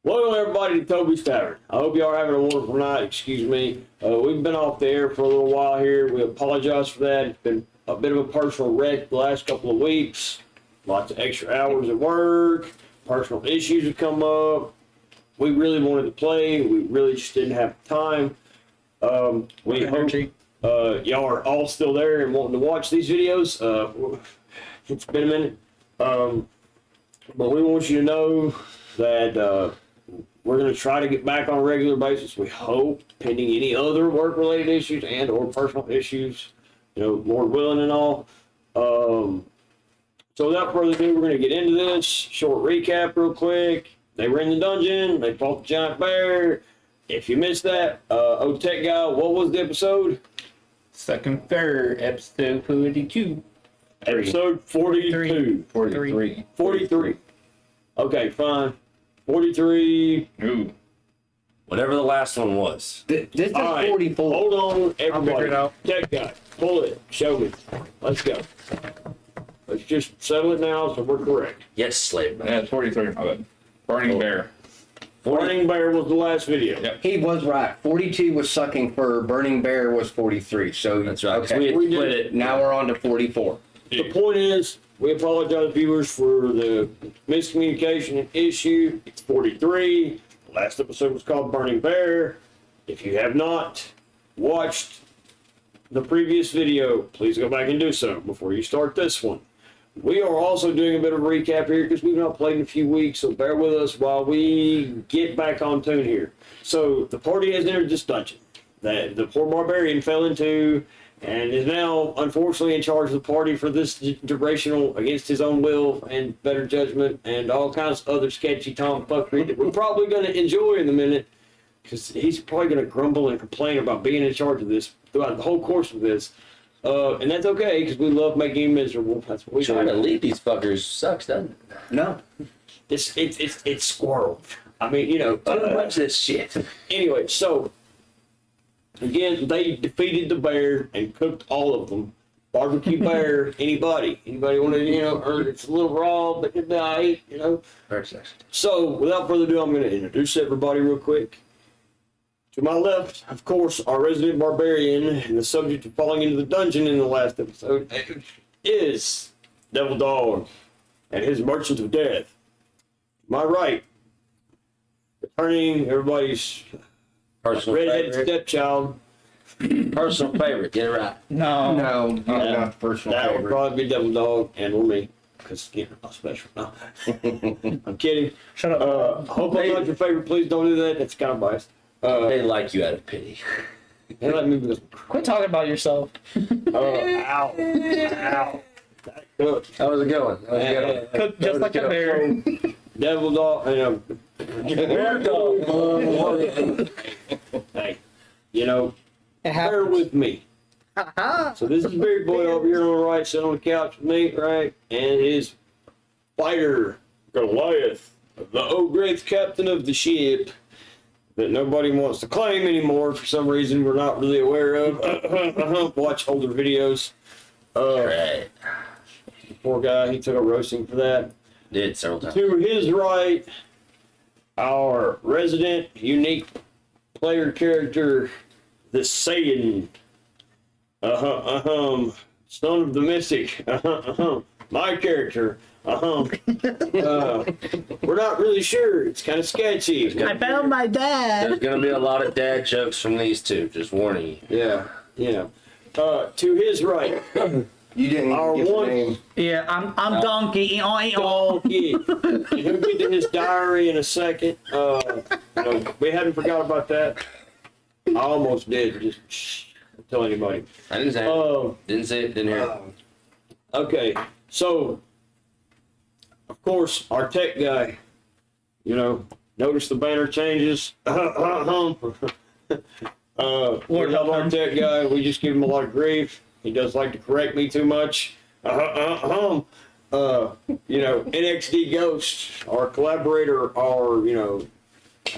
Welcome everybody to Toby's Tavern. I hope y'all are having a wonderful night. Excuse me. We've been off the air for a little while here. We apologize for that. It's been a bit of a personal wreck the last couple of weeks. Lots of extra hours at work. Personal issues have come up. We really wanted to play. We really just didn't have time. We hope y'all are all still there and wanting to watch these videos. It's been a minute. But we want you to know that we're going to try to get back on a regular basis. We hope, pending any other work-related issues and or personal issues, you know, Lord willing and all. So without further ado, we're going to get into this. Short recap real quick. They were in the dungeon. They fought the giant bear. If you missed that, Tech Guy, what was the episode? Second, third, episode 42. Episode 42. 43. Okay, fine. 43. Ooh. Whatever the last one was. This is Right. 44. Hold on, everybody. figure it out. Tech Guy, pull it. Show me. Let's go. Let's just settle it now so we're correct. Yes, slave man. Yeah, it's 43. My bad. Burning Bear. Burning Bear was the last video. Yep. He was right. 42 was sucking fur. Burning Bear was 43. So That's right. Okay. We had We split did- it. Now we're on to 44. The point is, we apologize, viewers, for the miscommunication and issue. It's 43. The last episode was called Burning Bear. If you have not watched the previous video, please go back and do so before you start this one. We are also doing a bit of a recap here because we've not played in a few weeks, so bear with us while we get back on tune here. So the party has entered this dungeon that the poor barbarian fell into and is now unfortunately in charge of the party for this duration against his own will and better judgment and all kinds of other sketchy tomfuckery that we're probably going to enjoy in a minute because he's probably going to grumble and complain about being in charge of this throughout the whole course of this. And that's okay because we love making him miserable. That's what we Trying to do. lead these fuckers sucks, doesn't it? No. It's squirrel. I mean, you know. Too much of this shit. Anyway, so again, they defeated the bear and cooked all of them. Barbecue bear, anybody want to, you know, or it's a little raw, but it's nice, you know. Very sexy. So without further ado, I'm going to introduce everybody real quick. To my left, of course, our resident barbarian and the subject of falling into the dungeon in the last episode is Devil Dog and his Merchant of Death. To my right, returning everybody's Personal redheaded favorite. stepchild. Personal favorite. Get it right. No. No. Not personal That would favorite. probably be Devil Dog and or me, because you know, I'm special. No. I'm kidding. Shut up. Hope I'm not your favorite. Please don't do that. That's kind of biased. They like you out of pity. They let me because Quit talking about yourself. ow. Look, That was a good one. That was a good one. Cook just like a bear. Devil Dog, Bear Dog. Hey, you know, It bear happens. with me. So this is Big Boy over here on the right, sitting on the couch with me, right? And his fighter, Goliath, the Ogre's captain of the ship that nobody wants to claim anymore for some reason we're not really aware of. Watch older videos. Right. Poor guy, he took a roasting for that. Did several times. To his right, our resident unique player character, the Saiyan. Son of the Mystic. My character. We're not really sure. It's kind of sketchy. I found my dad. There's gonna be a lot of dad jokes from these two. Just warning you. Yeah. To his right, You didn't Our get the one- name. Yeah, I'm donkey. Donkey. And he'll get to his diary in a second. You know, we hadn't forgot about that. I almost did. Just don't tell anybody. I didn't say it. Didn't say it. Didn't hear it. Okay, so of course our tech guy, you know, notice the banner changes. We love our tech guy. We just give him a lot of grief. He does like to correct me too much. You know, NXD Ghost, our collaborator, our, you know,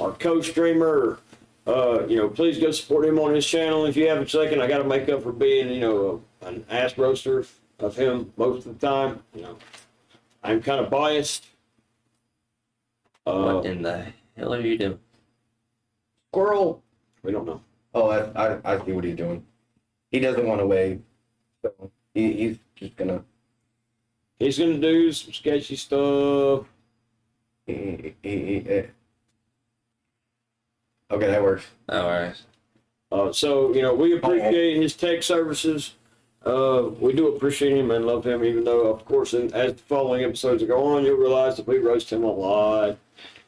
our co-streamer. You know, please go support him on his channel if you have a second. I got to make up for being, you know, an ass roaster of him most of the time. You know, I'm kind of biased. What in the hell are you doing? Squirrel. We don't know. Oh, I see what he's doing. He doesn't want to wave. So he's just gonna. He's gonna do some sketchy stuff. Okay, that works. All right. So, we appreciate his tech services. We do appreciate him and love him, even though, of course, as the following episodes go on, you'll realize that we roast him a lot.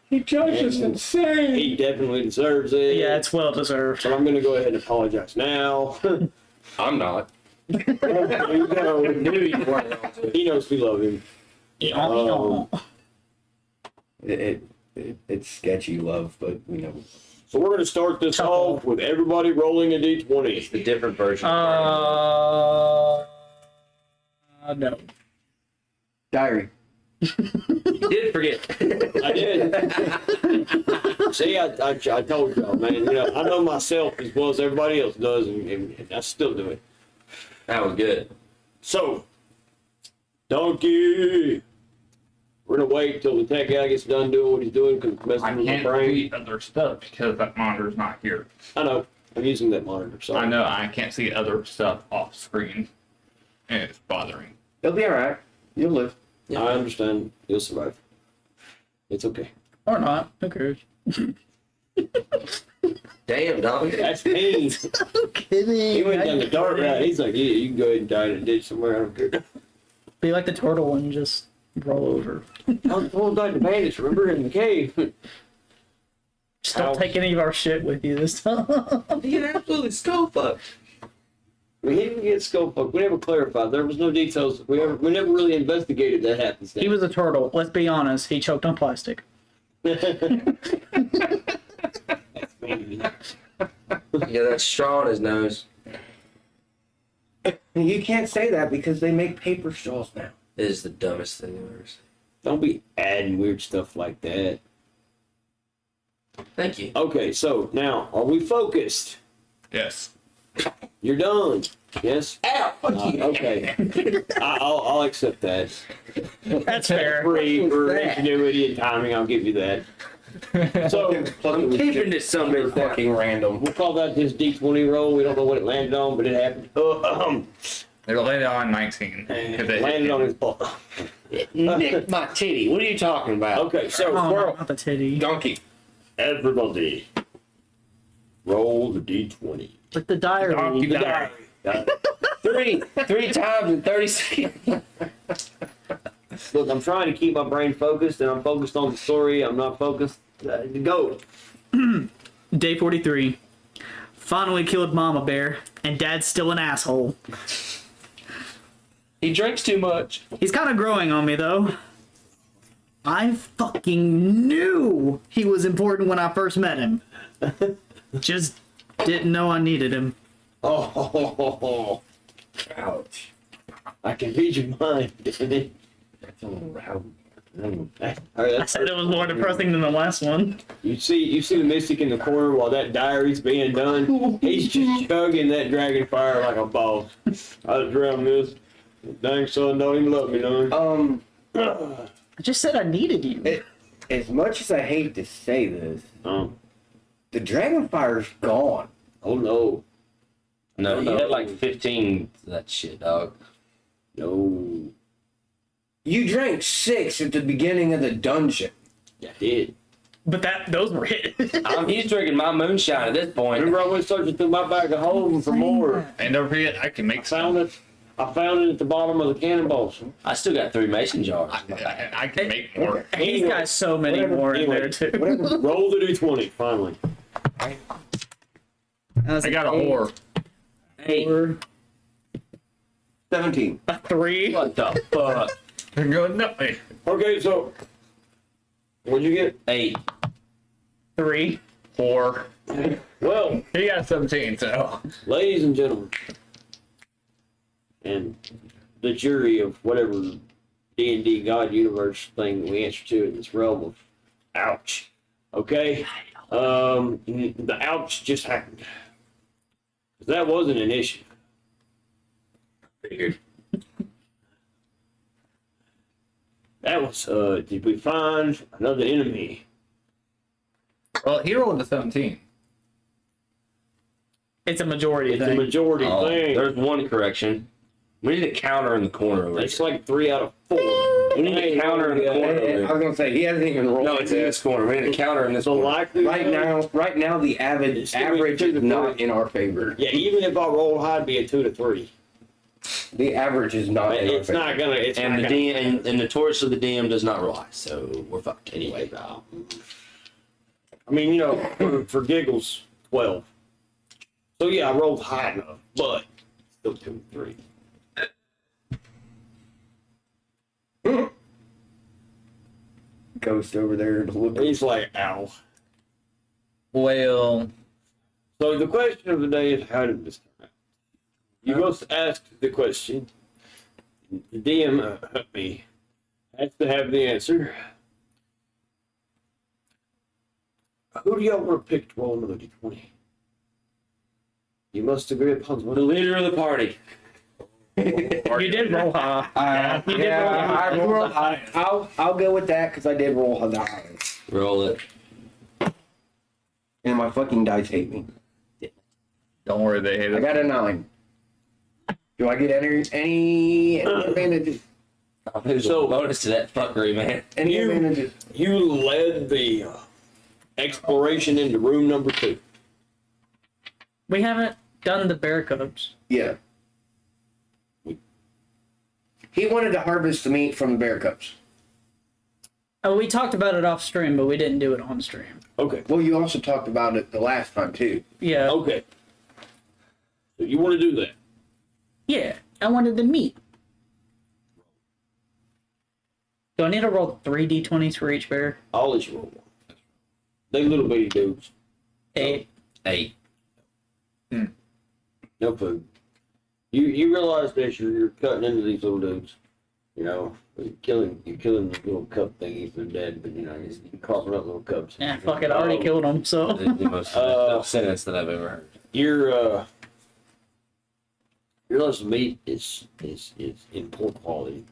He judges insane. He definitely deserves it. Yeah, it's well deserved. But I'm going to go ahead and apologize now. I'm not. There you go. He knows we love him. It's sketchy love, but we know. So we're going to start this off with everybody rolling a d20. The different version. No. Diary. You did forget. I did. See, I told y'all, man. I know myself as well as everybody else does, and I still do it. That was good. So, Donkey. We're gonna wait till the tech guy gets done doing what he's doing because it's messing I with my can't brain. see other stuff because that monitor's not here. I know. I'm using that monitor, so I know I can't see other stuff off screen, and it's bothering. It'll be all right. You'll live. I understand. You'll survive. It's okay. Or not. Who cares? Damn, dog. That's me. I'm kidding. He went down the dark route. He's like, yeah, you can go ahead and die in a ditch somewhere. I don't care. Be like the turtle and just roll over. I was told about the bandits, remember, in the cave. Just don't take any of our shit with you this time. You get absolutely skull fucked. We didn't get skull fucked. We never clarified. There was no details. We never really investigated that happens. He was a turtle. Let's be honest. He choked on plastic. That's mean. He got that straw in his nose. You can't say that because they make paper straws now. It is the dumbest thing I've ever seen. Don't be adding weird stuff like that. Thank you. Okay, so now, are we focused? Yes. You're done. Yes? Ow! Fuck you. Okay. I'll accept that. That's fair. Free for ingenuity and timing, I'll give you that. So, I'm keeping this something Fucking random. we'll call that his D20 roll. We don't know what it landed on, but it happened. It'll land on 19. And it landed on his butt. Nick my titty. What are you talking about? Okay, so, Oh, squirrel. not the titty. Donkey. Everybody, roll the D20. Like the diary. Donkey The diary. diary. Three times in 30 seconds. Look, I'm trying to keep my brain focused, and I'm focused on the story. I'm not focused. Go. Day 43. Finally killed Mama Bear, and Dad's still an asshole. He drinks too much. He's kind of growing on me, though. I fucking knew he was important when I first met him. Just didn't know I needed him. Oh, Ouch. I can read your mind, damn it. That's a little loud. I said it was more depressing than the last one. You see the mystic in the corner while that diary's being done. He's just chugging that dragon fire like a boss. I drowned this. Dang son, don't even love me, none. I just said I needed you. As much as I hate to say this, the dragon fire's gone. Oh no, No, you had like 15 of that shit, dog. no, You drank 6 at the beginning of the dungeon. I did. But those were hit. He's drinking my moonshine at this point. Remember I went searching through my bag of holding for more. And don't forget, I can make Found it. I found it at the bottom of the cannonballs. I still got 3 mason jars. I can make more. He's got so many Whatever, more in anyway, there, too. Whatever. Roll the D20, finally. I got a whore. 8. 17. 3. What the fuck? No, wait. Okay, so what'd you get? 8. 3. 4. Well, He got 17, so. ladies and gentlemen, and the jury of whatever D&D God universe thing we answer to in this realm of ouch. Okay? The ouch just happened. That wasn't an issue. Figured. That was, did we find another enemy? Well, he rolled a 17. It's a majority It's a thing. majority Oh, thing. there's one correction. We need a counter in the corner over It's there. like 3 out of 4. We need a counter in the corner over I there. was gonna say he hasn't even rolled. No, it's in this corner. We need a counter in this So corner. likely Right now, the It's gonna be average 2 to is not 3. in our favor. Yeah, even if I roll high, it'd be a 2 to 3. The average is not in our It's favor. not gonna. It's And not the gonna, DM and notoriously the DM does not rely, so we're fucked anyway. I mean, for giggles, 12. So yeah, I rolled high enough, but still 2 to 3. Ghost over there to look. He's like, ow. Well, So the question of the day is, how did this turn out? You must ask the question. The DM me has to have the answer. Who do y'all want to pick to roll another d20? You must agree upon The one. leader of the party. you did roll high. You did I'll go with that because I did roll the highest. Roll it. And my fucking dice hate me. Don't worry, they hate I it. got a 9. Do I get any advantages? There's So- a bonus to that fuckery, man. Any You- advantages? You led the exploration into room number 2. We haven't done the bear cubs. Yeah. He wanted to harvest the meat from the bear cubs. Oh, we talked about it off stream, but we didn't do it on stream. Okay. Well, you also talked about it the last time too. Yeah. Okay. So you want to do that? Yeah. I wanted the meat. Do I need to roll 3 d20s for each bear? I'll let you roll one. They little bitty dudes. 8. 8. No food. You realize that you're cutting into these little dudes. You're killing the little cub thingies. They're dead, but you're coughing up little cubs. Yeah, fuck it. I already killed them, so. The most up sentence that I've ever heard. You realize the meat is in poor quality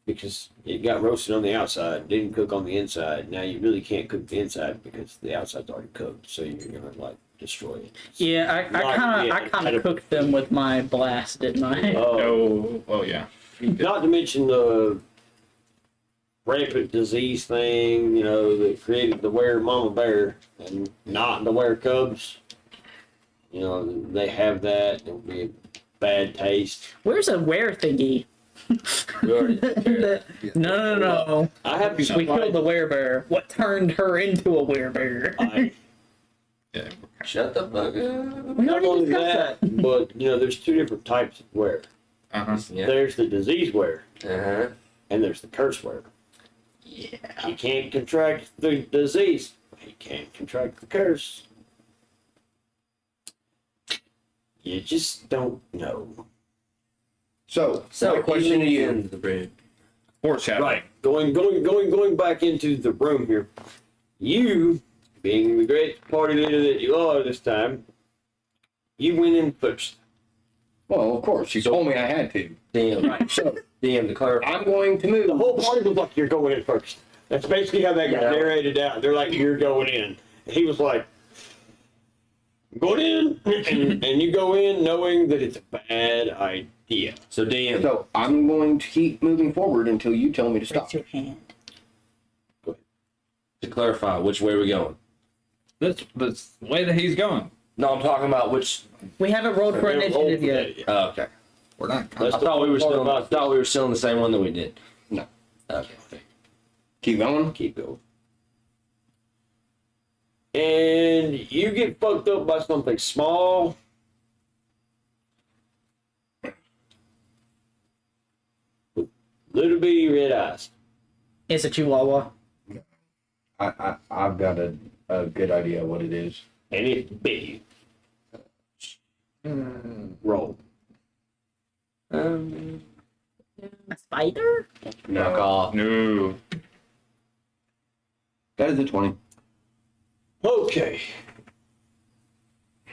because it got roasted on the outside, didn't cook on the inside. Now you really can't cook the inside because the outside's already cooked, so you're gonna destroy it. Yeah, I kind of cooked them with my blast, didn't I? Oh, yeah. Not to mention the rampant disease thing, that created the mama bear and not the cubs. They have that. It would be a bad taste. Where's a were thingy? We already took care of that. No. I have to We killed the werebear. What turned her into a werebear? Yeah. Shut the fuck up. We Not already only discussed that, but there's 2 different types of wear. Uh-huh. Yeah. There's the disease wear, Uh-huh. and there's the curse wear. Yeah. You can't contract the disease. You can't contract the curse. You just don't know. So So my question to you. The bread. Foreshadow. Right. Going back into the room here. You, being the great party leader that you are this time, you went in first. Well, of course, you told me I had to. DM. Right. So DM to clarify. I'm going to move. The whole party was like, you're going in first. That's basically how that got Yeah. narrated out. They're like, you're going in. And he was like, go in. And you go in knowing that it's a bad idea. So DM. So I'm going to keep moving forward until you tell me to stop. Raise your hand. To clarify, which way are we going? That's the way that he's going. No, I'm talking about which. We haven't rolled for Never rolled initiative for yet. that yet. Okay. We're not. That's I the thought we were fun part still. I about thought we were still in the same one that we did. No. Okay. Keep going. Keep going. And you get fucked up by something small. With little bitty red eyes. It's a chihuahua. I've got a good idea what it is. And it's big. Roll. A spider? Knock off. No. That is a 20. Okay.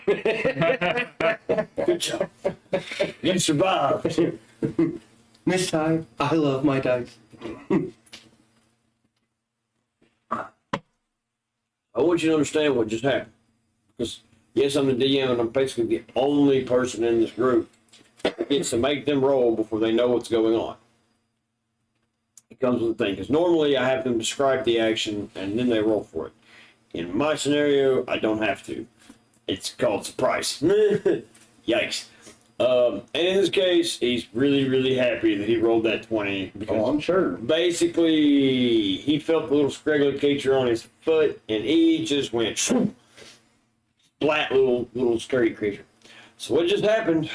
Good job. You survived. Miss Ty, I love my dice. I want you to understand what just happened. Because, yes, I'm the DM and I'm basically the only person in this group that gets to make them roll before they know what's going on. It comes with a thing. Because normally I have them describe the action and then they roll for it. In my scenario, I don't have to. It's called surprise. Yikes. And in this case, he's really, really happy that he rolled that 20. Because I'm sure. basically, he felt the little scraggly creature on his foot, and he just went flat, little scary creature. So what just happened?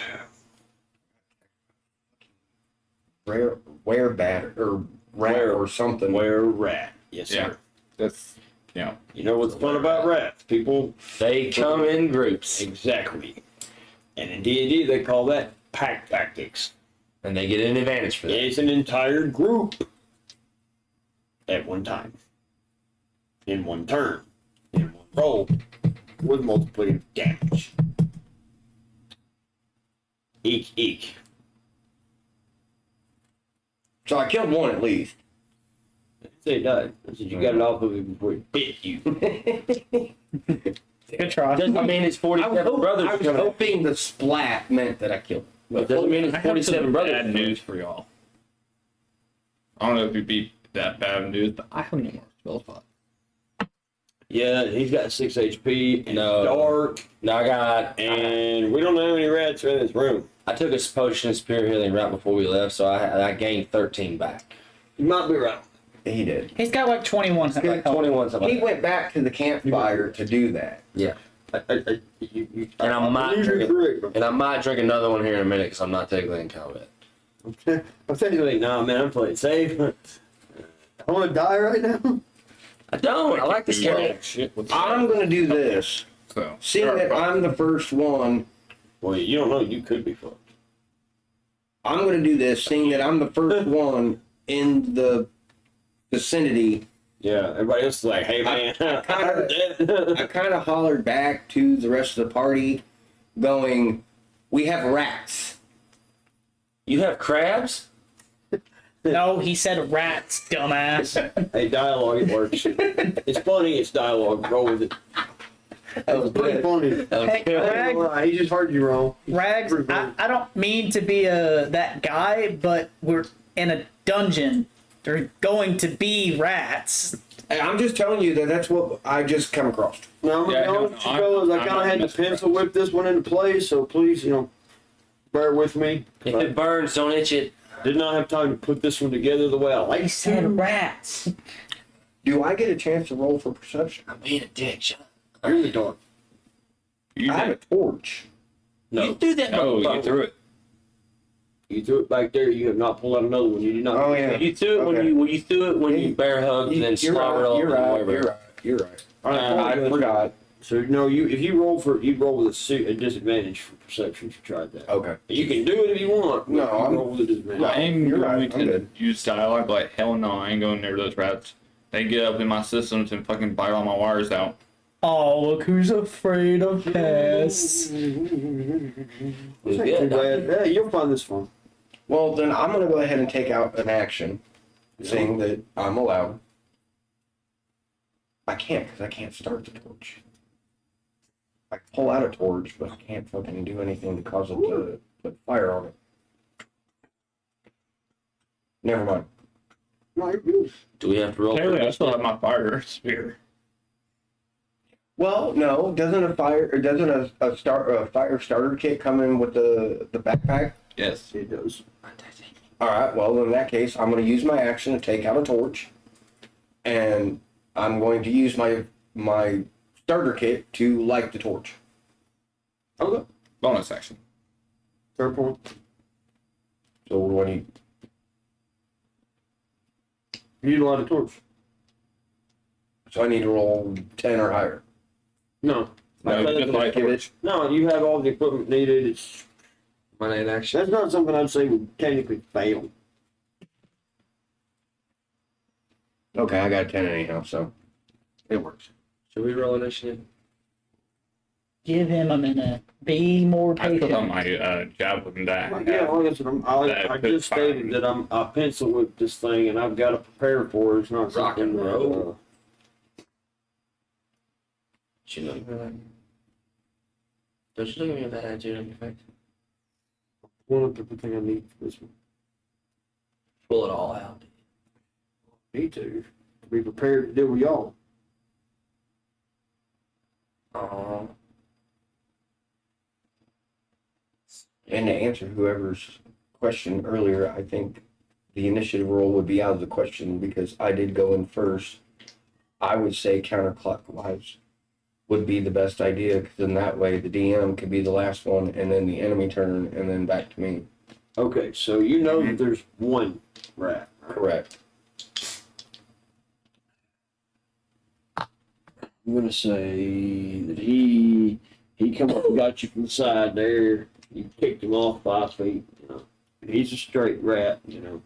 Where bat or rat or something. Where rat? Yes, Yeah. sir. That's, yeah. You know what's fun about rats? People They come in groups exactly. And in D&D, they call that pack tactics. and they get an advantage for that. It's an entire group at one time, in one turn, in one roll, with multiplicative damage. Eek, eek. So I killed one at least. I didn't say he died. I said you got it off of him before he bit you. Good try. Doesn't mean it's 47 brothers. I was hoping the splat meant that I killed him. It doesn't mean it's I have 47 some brothers. bad news for y'all. I don't know if it'd be that bad of news, but I have no more spell slots. Yeah, he's got 6 HP and No. dark, No, and we don't know how many rats are in this room. I took a potion of spear healing right before we left, so I gained 13 back. You might be right. He did. He's got like 21. Like 21 something. He Like went back to the campfire to do that. yeah. You, And I might believe you're drink correct, bro. And I might drink another one here in a minute because I'm not technically in combat. I'm technically, nah, man, I'm playing safe. I want to die right now. I don't. I like this Yeah. game. Shit, what's I'm going to do this. so? Seeing that I'm the first one, Well, you don't know. You could be fucked. I'm going to do this. Seeing that I'm the first one in the vicinity, Yeah, everybody else is like, hey, man, I heard I that. kind of hollered back to the rest of the party, going, "We have rats." You have crabs? No, he said rats, dumbass. Hey, dialogue, it works. It's funny, it's dialogue. Roll with it. That was Pretty good. funny. Hey, Rag, He just heard you wrong. Rags, I don't mean to be that guy, but we're in a dungeon. There's going to be rats. Hey, I'm just telling you that that's what I just come across. No, I'm Yeah, gonna be no, honest with you I'm- fellas. I I'm kind of not had to messing with pencil whip this one into place, so please, bear with me. If it burns, don't itch it. Did not have time to put this one together the way I like He said rats. Do I get a chance to roll for perception? I'm being a dick. Shut up. You're in the dark. You I have a did. torch. No, You do that. No, you motherfucker. threw it. you threw it back there. You have not pulled out another one. You did not. Oh yeah. You threw it Okay. you threw it when you bear hugged and then You're slobbered right. all You're over the right. whatever. You're right. You're right. All right, I forgot. So no, if you roll with a disadvantage for perception. You tried that. Okay. You can do it if you want. But No, you I'm- roll with a disadvantage. I am you're going right, I'm to good. use dialogue like, hell no, I ain't going near those rats. They get up in my systems and fucking bite all my wires out. Oh, look who's afraid of pests. It's not too bad. Yeah, you'll find this fun. Well, then I'm gonna go ahead and take out an action, seeing that I'm allowed. I can't because I can't start the torch. I can pull out a torch, but I can't fucking do anything to cause it to put fire on it. Never mind. No, you're good. Do we have to roll? Clearly, I still have my fire spear. Well, no, doesn't a fire starter kit come in with the backpack? Yes. It does. All right. Well, in that case, I'm going to use my action to take out a torch, and I'm going to use my starter kit to light the torch. Okay. Bonus action. Fair point. So what do I need? You need a lot of torch. So I need to roll 10 or higher. No. No, That's just like give torch. No, you have all the equipment needed. It's My name action. that's not something I'd say would technically fail. Okay, I got 10 anyhow, so it works. Should we roll initiative? Give him a minute. Be more I put on patient. my javelin that I Yeah, have. well, that's what I That just fire. stated that I pencil whipped this thing and I've got to prepare for it. It's not Rock and something roll. She look at me like, don't you look at me with that attitude on your face? One of everything I need for this one. Pull it all out. Need to be prepared to deal with y'all. And to answer whoever's question earlier, I think the initiative roll would be out of the question because I did go in first. I would say counterclockwise would be the best idea because in that way the DM could be the last one and then the enemy turn and then back to me. Okay, so you know that there's one rat. Correct. I'm gonna say that he come up and got you from the side there. You kicked him off 5 feet. You know, he's a straight rat. You know.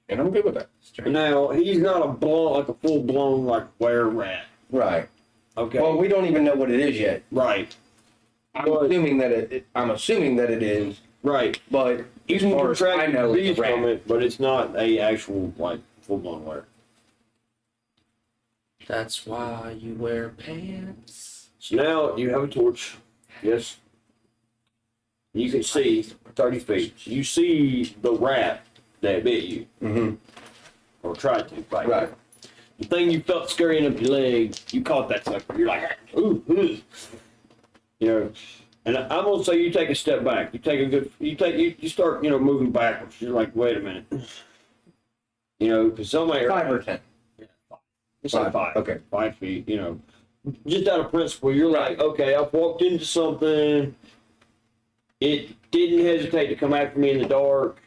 And I'm good with that. Now he's not a full blown like were rat. Right. Okay. Well, we don't even know what it is yet. Right. I'm assuming that it is. Right. But You as can far as I contract know, bees it's a from rat. it, but it's not a actual like full blown were. That's why you wear pants. So now you have a torch. Yes. You can see 30 feet. You see the rat that bit you. Mm-hmm. Or tried to, right? Right. The thing you felt scurrying up your leg, you caught that sucker. You're like, ooh, ooh. You know, and I'm gonna say you take a step back. You start, moving backwards. You're like, wait a minute. You know, because somebody 5 or 10. it's like 5. Okay. 5 feet. You know, just out of principle, you're like, okay, I've walked into something. It didn't hesitate to come after me in the dark.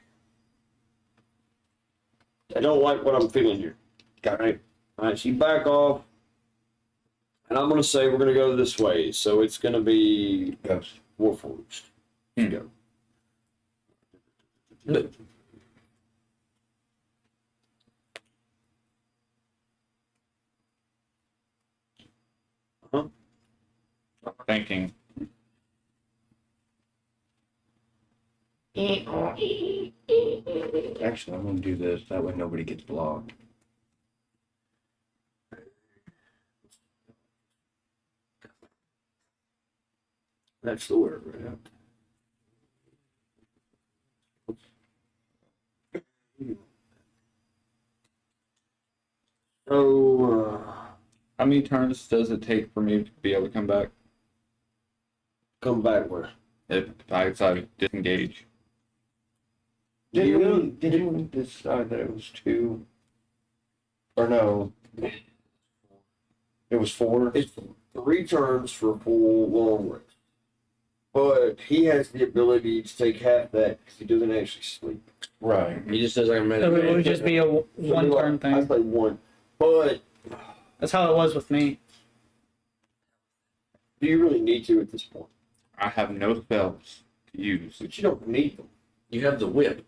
I don't like what I'm feeling here. Got it. All right, so you back off, and I'm going to say we're going to go this way. So it's going to be Ghost. Warforged. Let's go. Thinking. Actually, I'm going to do this. That way nobody gets blocked. That's the word, right? So, How many turns does it take for me to be able to come back? come back where? If I decide to disengage. Didn't we decide that it was 2? Or no? It was 4? It's 3 turns for a full long rest. But he has the ability to take half that because he doesn't actually sleep. Right. He just says I'm So ready. it would just be a one turn I thing. say 1. But That's how it was with me. do you really need to at this point? I have no spells to use. But you don't need them. You have the whip.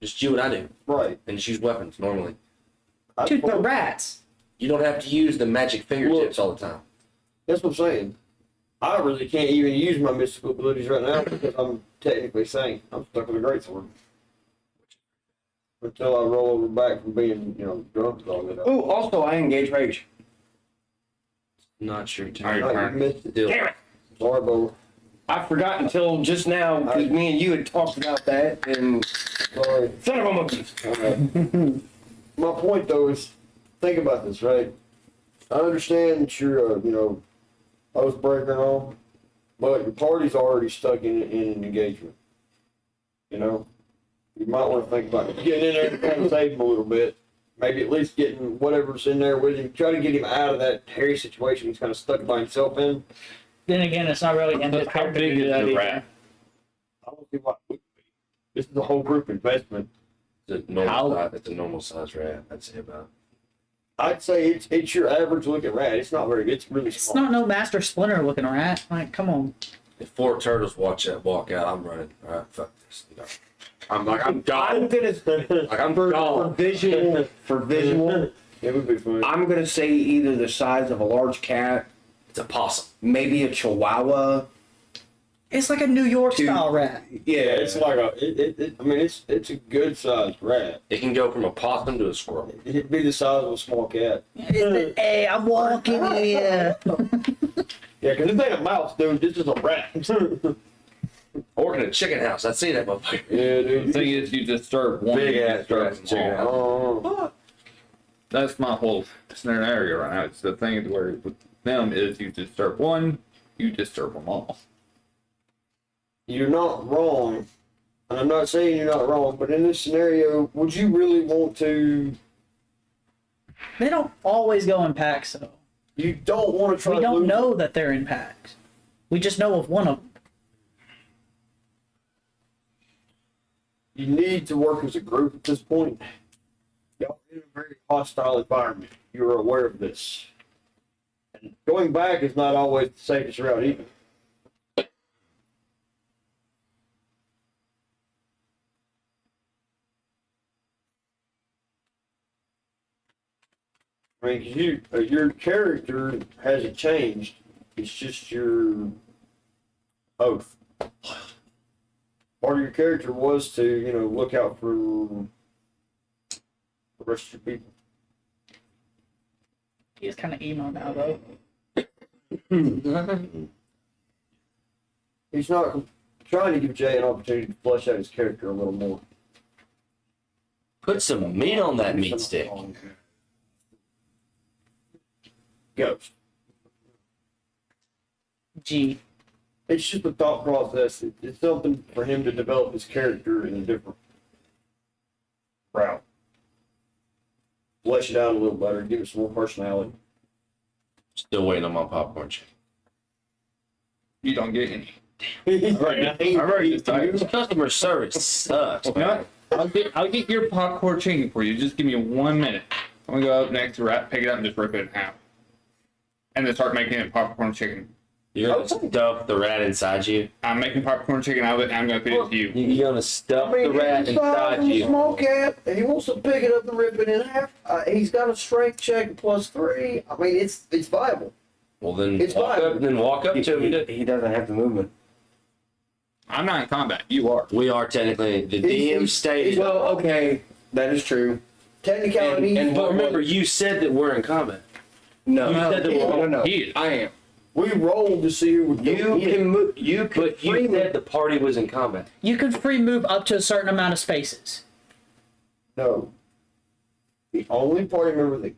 Just do what I do. Right. And just use weapons normally. Dude, the rats. You don't have to use the magic fingertips all the time. That's what I'm saying. I really can't even use my mystical abilities right now because I'm technically sane. I'm stuck with a greatsword. Until I roll over back from being, drunk and all that. Oh, also, I engage rage. Not your All turn. right. Oh, you missed it. Still. Damn it! Sorry, Bo. I forgot until just now because me and you had talked about that and Sorry. son of a monkey. Alright. My point though is, think about this, right? I understand that you're oath breaker and all, but your party's already stuck in an engagement. You know? You might want to think about getting in there and trying to save him a little bit. Maybe at least getting whatever's in there with him. Try to get him out of that hairy situation he's kind of stuck by himself in. Then again, it's not really in his How character to big do is that the either. rat? I don't see why it would be. This is a whole group investment. It's a normal How- size. It's a normal size rat. I'd say about. I'd say it's your average looking rat. It's not very. It's really It's small. not no Master Splinter looking rat. Like, come on. If 4 turtles walk out, I'm running. All right, fuck this. No. I'm I'm gone. gonna Like I'm for gone. visual. It would be fun. I'm gonna say either the size of a large cat, It's a possum. maybe a chihuahua. It's like a New York Dude. style rat. Yeah, it's like it's a good sized rat. It can go from a possum to a squirrel. It'd be the size of a small cat. Hey, I'm walking here. Yeah, because this ain't a mouse, dude. This is a rat. I work in a chicken house. I see that motherfucker. Yeah, The dude. thing is, you disturb one, Big you ass disturb rats them chicken all. house. Oh, That's my whole scenario right now. It's the thing where with them is you disturb one, you disturb them all. you're not wrong. And I'm not saying you're not wrong, but in this scenario, would you really want to? They don't always go in packs, though. You don't want to try We to don't lose know that they're in packs. We just know of one of them. You need to work as a group at this point. Y'all in a very hostile environment. You're aware of this. And going back is not always the safest route either. I mean, 'cause your character hasn't changed. It's just your oath. Part of your character was to, look out for the rest of your people. He's kind of emo now, though. He's not trying to give Jay an opportunity to flesh out his character a little more. Put some meat on that meat stick. Ghost. G. It's just a thought process. It's something for him to develop his character in a different route. Flesh it out a little better, give it some more personality. Still waiting on my popcorn chicken. You don't get any. Right, I've already decided. Customer service sucks, man. I'll get your popcorn chicken for you. Just give me 1 minute. I'm gonna go up next to rat, pick it up, and just rip it in half, and then start making it popcorn chicken. You're gonna stuff the rat inside you. I'm making popcorn chicken out of it, and I'm gonna feed it to you. You're gonna stuff the rat inside He's a you. small cat, and he wants to pick it up and rip it in half. He's got a strength check +3. I mean, it's viable. Well, then It's walk fine. up. Then walk up to him. He doesn't have the movement. I'm not in combat. You are. We are technically the He's- DM stated. Well, okay, that is true. Technicality. And- But remember, you said that we're in combat. No, You said that we're all- no. He is. I am. we rolled to see who would You go in. can move. You can. But you said the party was in combat. You can free move up to a certain amount of spaces. No. The only party member that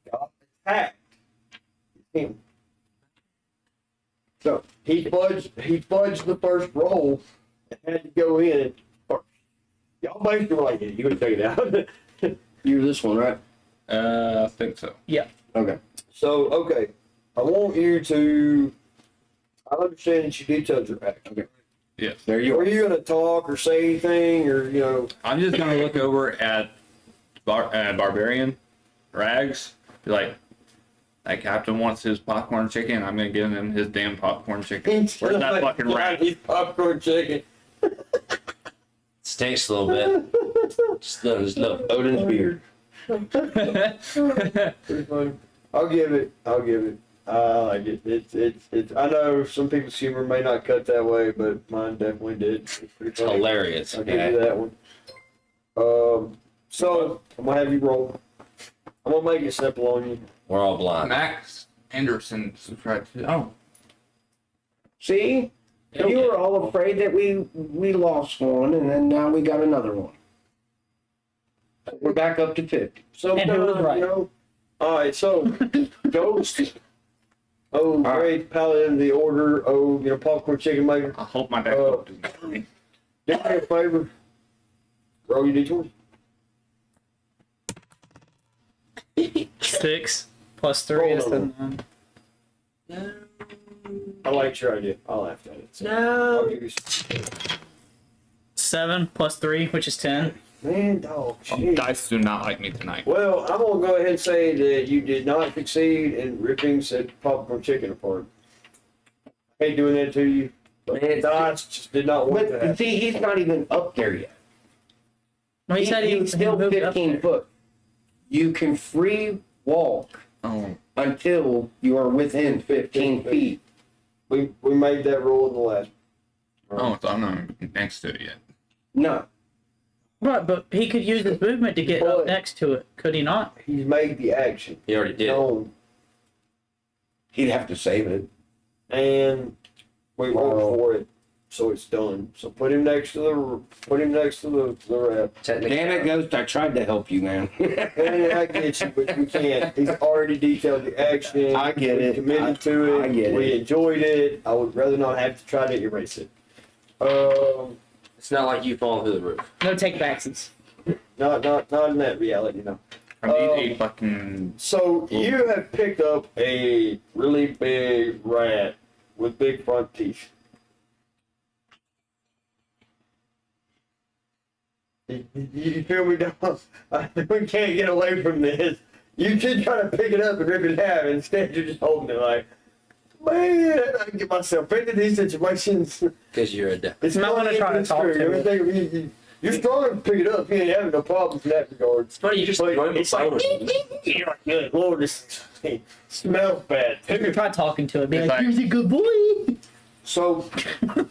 got attacked is him. So he fudged the first roll and had to go in first. Y'all basically were like, yeah, you gonna take it out. You're this one, right? I think so. Yeah. Okay. So, okay. I want you to, I understand that you detailed your act. Okay. Yes. There you Are are. you gonna talk or say anything or, I'm just gonna look over at Barbarian Rags. Be like, that captain wants his popcorn chicken. I'm gonna give him his damn popcorn chicken. Where's that fucking rat? He's popcorn chicken. Stinks a little bit. Just a little. Odin's beard. Pretty funny. I'll give it. I like it. It's. I know some people's humor may not cut that way, but mine definitely did. It's pretty It's funny. hilarious. I'll give you that one. So I'm gonna have you roll. I'm gonna make it simple on you. We're all blind. Max Anderson subscribed to. Oh, See, you were all afraid that we lost one, and then now we got another one. We're back up to 50. And who was right? All right. So Ghost. Oh, right. great paladin of the order. Oh, popcorn chicken maker. I hope my deck Uh, doesn't kill me. Do me a favor. Roll your d20. 6 plus 3 is Roll the I liked your idea. I laughed at it. So No. I'll give you some. 7 plus 3, which is 10. Man, dog. Jeez. Dice do not like me tonight. Well, I'm gonna go ahead and say that you did not succeed in ripping said popcorn chicken apart. I hate doing that to you, but Man, dice just did not want But that. see, he's not even up there yet. No, he said he He's still moved up 15 there. foot. You can free walk Oh, until you are within 15 feet. We made that rule in the last. oh, so I'm not even next to it yet. No. Right, but he could use his movement to get up But- next to it, could he not? He's made the action He already did. known. He'd have to save it. and we roll for it, so it's done. So put him next to the rep. Damn it, Ghost! I tried to help you, man. And I get you, but you can't. He's already detailed the action. I get We it. committed to it. I get we it. enjoyed it. I would rather not have to try to erase it. It's not like you falling through the roof. No take backsies. Not in that reality, no. I need a fucking. So you have picked up a really big rat with big front teeth. You feel me, dog? We can't get away from this. You should try to pick it up and rip it in half. Instead, you're just holding it like, man, I get myself into these situations. Because you're a duck. It's You might wanna try to talk to him. everything. You're strong enough to pick it up. You ain't having no problems in that regard. It's funny, you just But throw the it's like, phone. you're like, good Lord, this smells bad. Try talking to it. Be It's like, like- here's a good boy. So,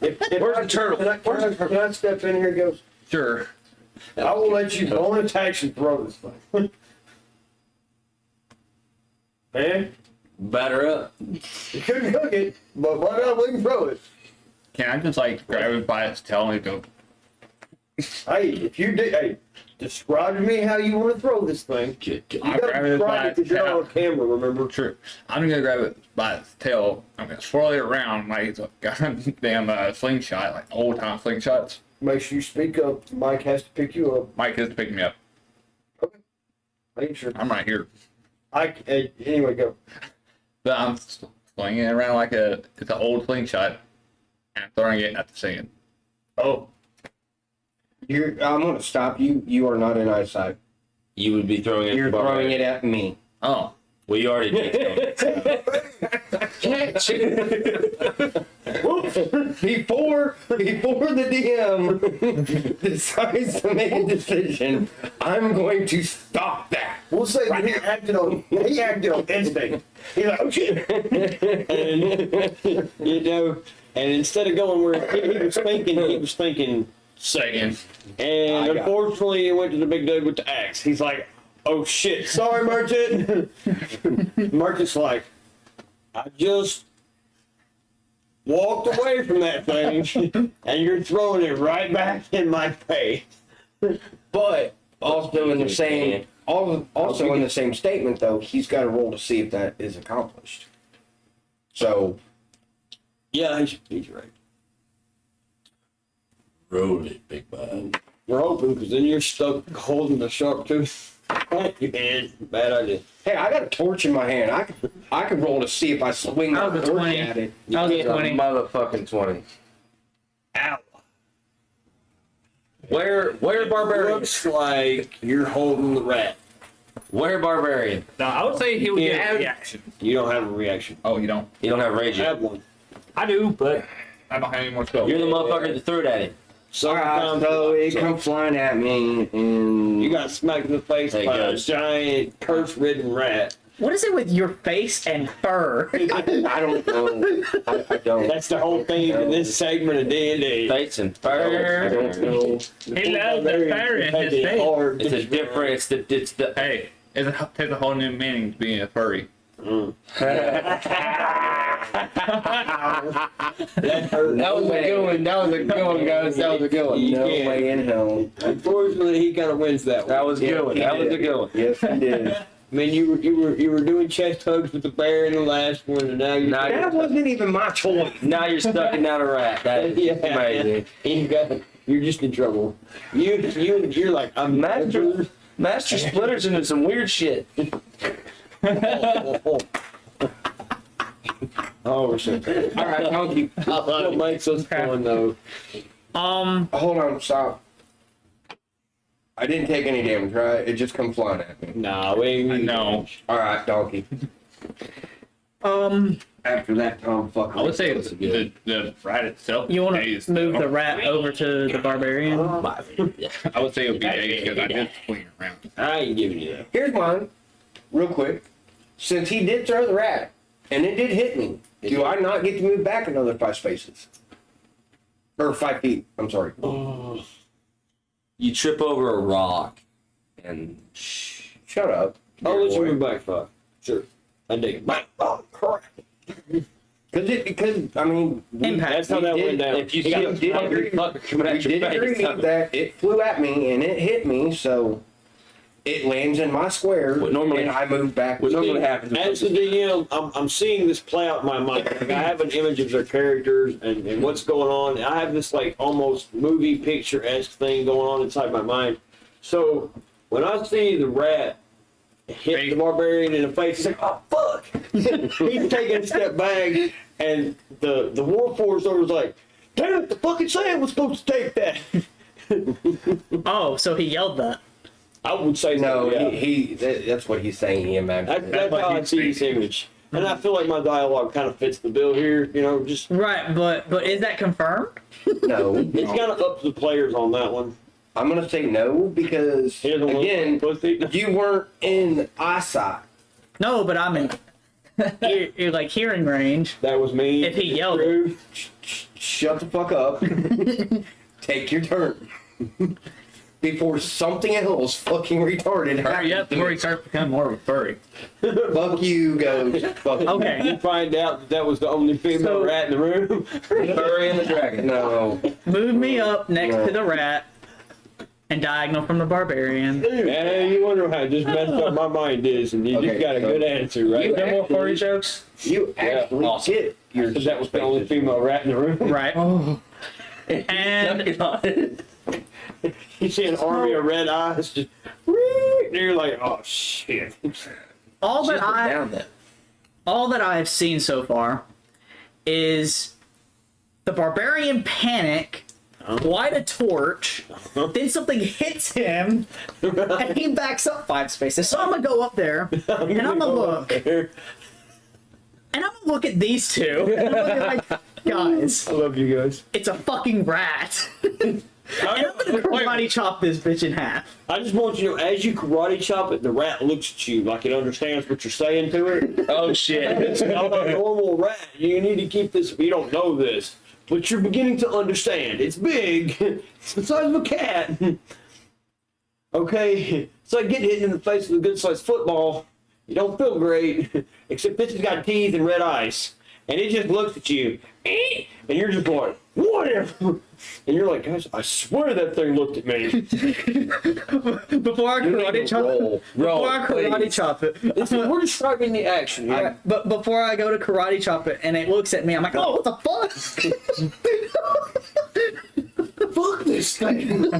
if Where's the turtle? Can I step in here, Ghost? Sure. I will let you go on attacks and throw this thing. Man, Batter up. you couldn't cook it, but why not? We can throw it. Can I just like grab it by its tail and go? Hey, if you did, hey, describe to me how you want to throw this thing. You I'll gotta grab it by describe it its because you're tail. on camera, remember? True. I'm gonna grab it by its tail. I'm gonna swirl it around like it's a goddamn slingshot, like old time slingshots. Make sure you speak up. Mike has to pick you up. Mike is picking me up. Make sure. I'm right here. Anyway, go. But I'm slinging it around like it's an old slingshot and throwing it at the sand. Oh, I'm gonna stop you. You are not in eyesight. You would be throwing it. You're throwing it at me. Oh, Well, you already did. Before the DM decides to make a decision, I'm going to stop that. we'll say that he acted on instinct. He's like, oh shit. And, you know, and instead of going where he was thinking second. And I got it. unfortunately, it went to the big dude with the axe. He's like, oh shit, sorry, Merchant. Merchant's like, I just walked away from that thing, and you're throwing it right back in my face. But also in the same statement, though, he's got to roll to see if that is accomplished. So Yeah, he's right. Roll it, big bud. We're hoping, because then you're stuck holding the sharp tooth. Man, bad idea. hey, I got a torch in my hand. I could roll to see if I swing That my was a torch 20. at it. That was a It's a 20. motherfucking 20. Ow. Where barbarian? Looks like you're holding the rat. Where barbarian? No, I would say he would get Yeah. a reaction. You don't have a reaction. Oh, you don't? You don't have rage I yet. have one. I do, but I don't have any more spells. You're the motherfucker that threw it at him. Sometimes So it comes flying at me, and you got smacked in the face There by you a go. giant curse-ridden rat. What is it with your face and fur? I don't know. I don't. That's the whole thing in this segment of D&D. Face and I fur. don't know. He loves the fur in his face. It's a different. It's the. Hey, it takes a whole new meaning to being a furry. That hurt. That was a good one. That was a good one, guys. That was a good one. No Yeah. way in hell. Unfortunately, he kind of wins that one. That was a good one. he That was did. a good one. Yes, he did. I mean, you were doing chest hugs with the bear in the last one, and now you're. Now That wasn't even my choice. Now you're stuck down a rat. That is Yeah. amazing. You're just in trouble. You're like, I'm Master Splinter's into some weird shit. Oh, we're so All right, Donkey. what makes us fun though. Hold on, stop. I didn't take any damage, right? It just come flying at me. Nah, we ain't. No. All right, Donkey. After that, Tom, fuck. I would say That was good. the rat itself. You want dazed. to move the rat over to the barbarian? I would say it would be dazed because I did swing around. I ain't giving you that. Here's mine, real quick. Since he did throw the rat, and it did hit me, do I not get to move back another 5 spaces? Or 5 feet, I'm sorry. You trip over a rock, and Shut up. I'll let you boy. move back 5. Sure. I dig it. Back. Oh, crap. Because I mean, Impact. That's how that went down. If you He see got- a did hungry fucker coming we at your did agree face, that it flew at me and it hit me, so it lands in my square, What normally- and I move back. what normally happens with As the DM, I'm seeing this play out in my mind. Like, I have an image of their characters and what's going on. I have this like almost movie picture-esque thing going on inside my mind. So when I see the rat hit the barbarian in the face, it's like, oh fuck! He's taking a step back, and the Warforged over was like, damn it, the fucking Saiyan was supposed to take that. Oh, so he yelled that. I would say No, so, yeah. that's what he's saying. He imagined. That's how I see this image. And I feel like my dialogue kind of fits the bill here, you know, just Right, but is that confirmed? No, it's kind of up to the players on that one. I'm gonna say no because He doesn't want again, pussy. you weren't in eyesight. No, but I'm in you're like hearing range. That was me. If he yelled True. Shut the fuck up. Take your turn before something else fucking retarded. Hurry up before you start becoming more of a furry. Fuck you, goes. Fuck you. Okay. You find out that was the only female So- rat in the room. Furry and the dragon. No. Move me up next to the rat and diagonal from the barbarian. And you wonder how it just messed up my mind is, and you Okay, just got a so- good answer, right? No more furry jokes? You actually awesome. get your. Because that was the only female rat in the room. Right. And Suck it on it. You see an army of red eyes just, and you're like, oh shit. all that Just put I down then. all that I have seen so far is the barbarian panic, light a torch, then something hits him, and he backs up 5 spaces. So I'm gonna go up there, and I'm gonna look, and I'm gonna look at these two, and I'm gonna be like, guys, I love you guys. it's a fucking rat. And I'm gonna karate chop this bitch in half. I just want you to know, as you karate chop it, the rat looks at you like it understands what you're saying to it. Oh shit. It's not a normal rat. You need to keep this. You don't know this, but you're beginning to understand. It's big. It's the size of a cat. Okay, it's like getting hit in the face with a good-sized football. You don't feel great, except this has got teeth and red eyes, and it just looks at you, and you're just going, whatever. And you're like, guys, I swear that thing looked at me. Before I karate chop it, before I karate chop it, Listen, we're describing the action here. but before I go to karate chop it and it looks at me, I'm like, oh, what the fuck? Fuck this thing.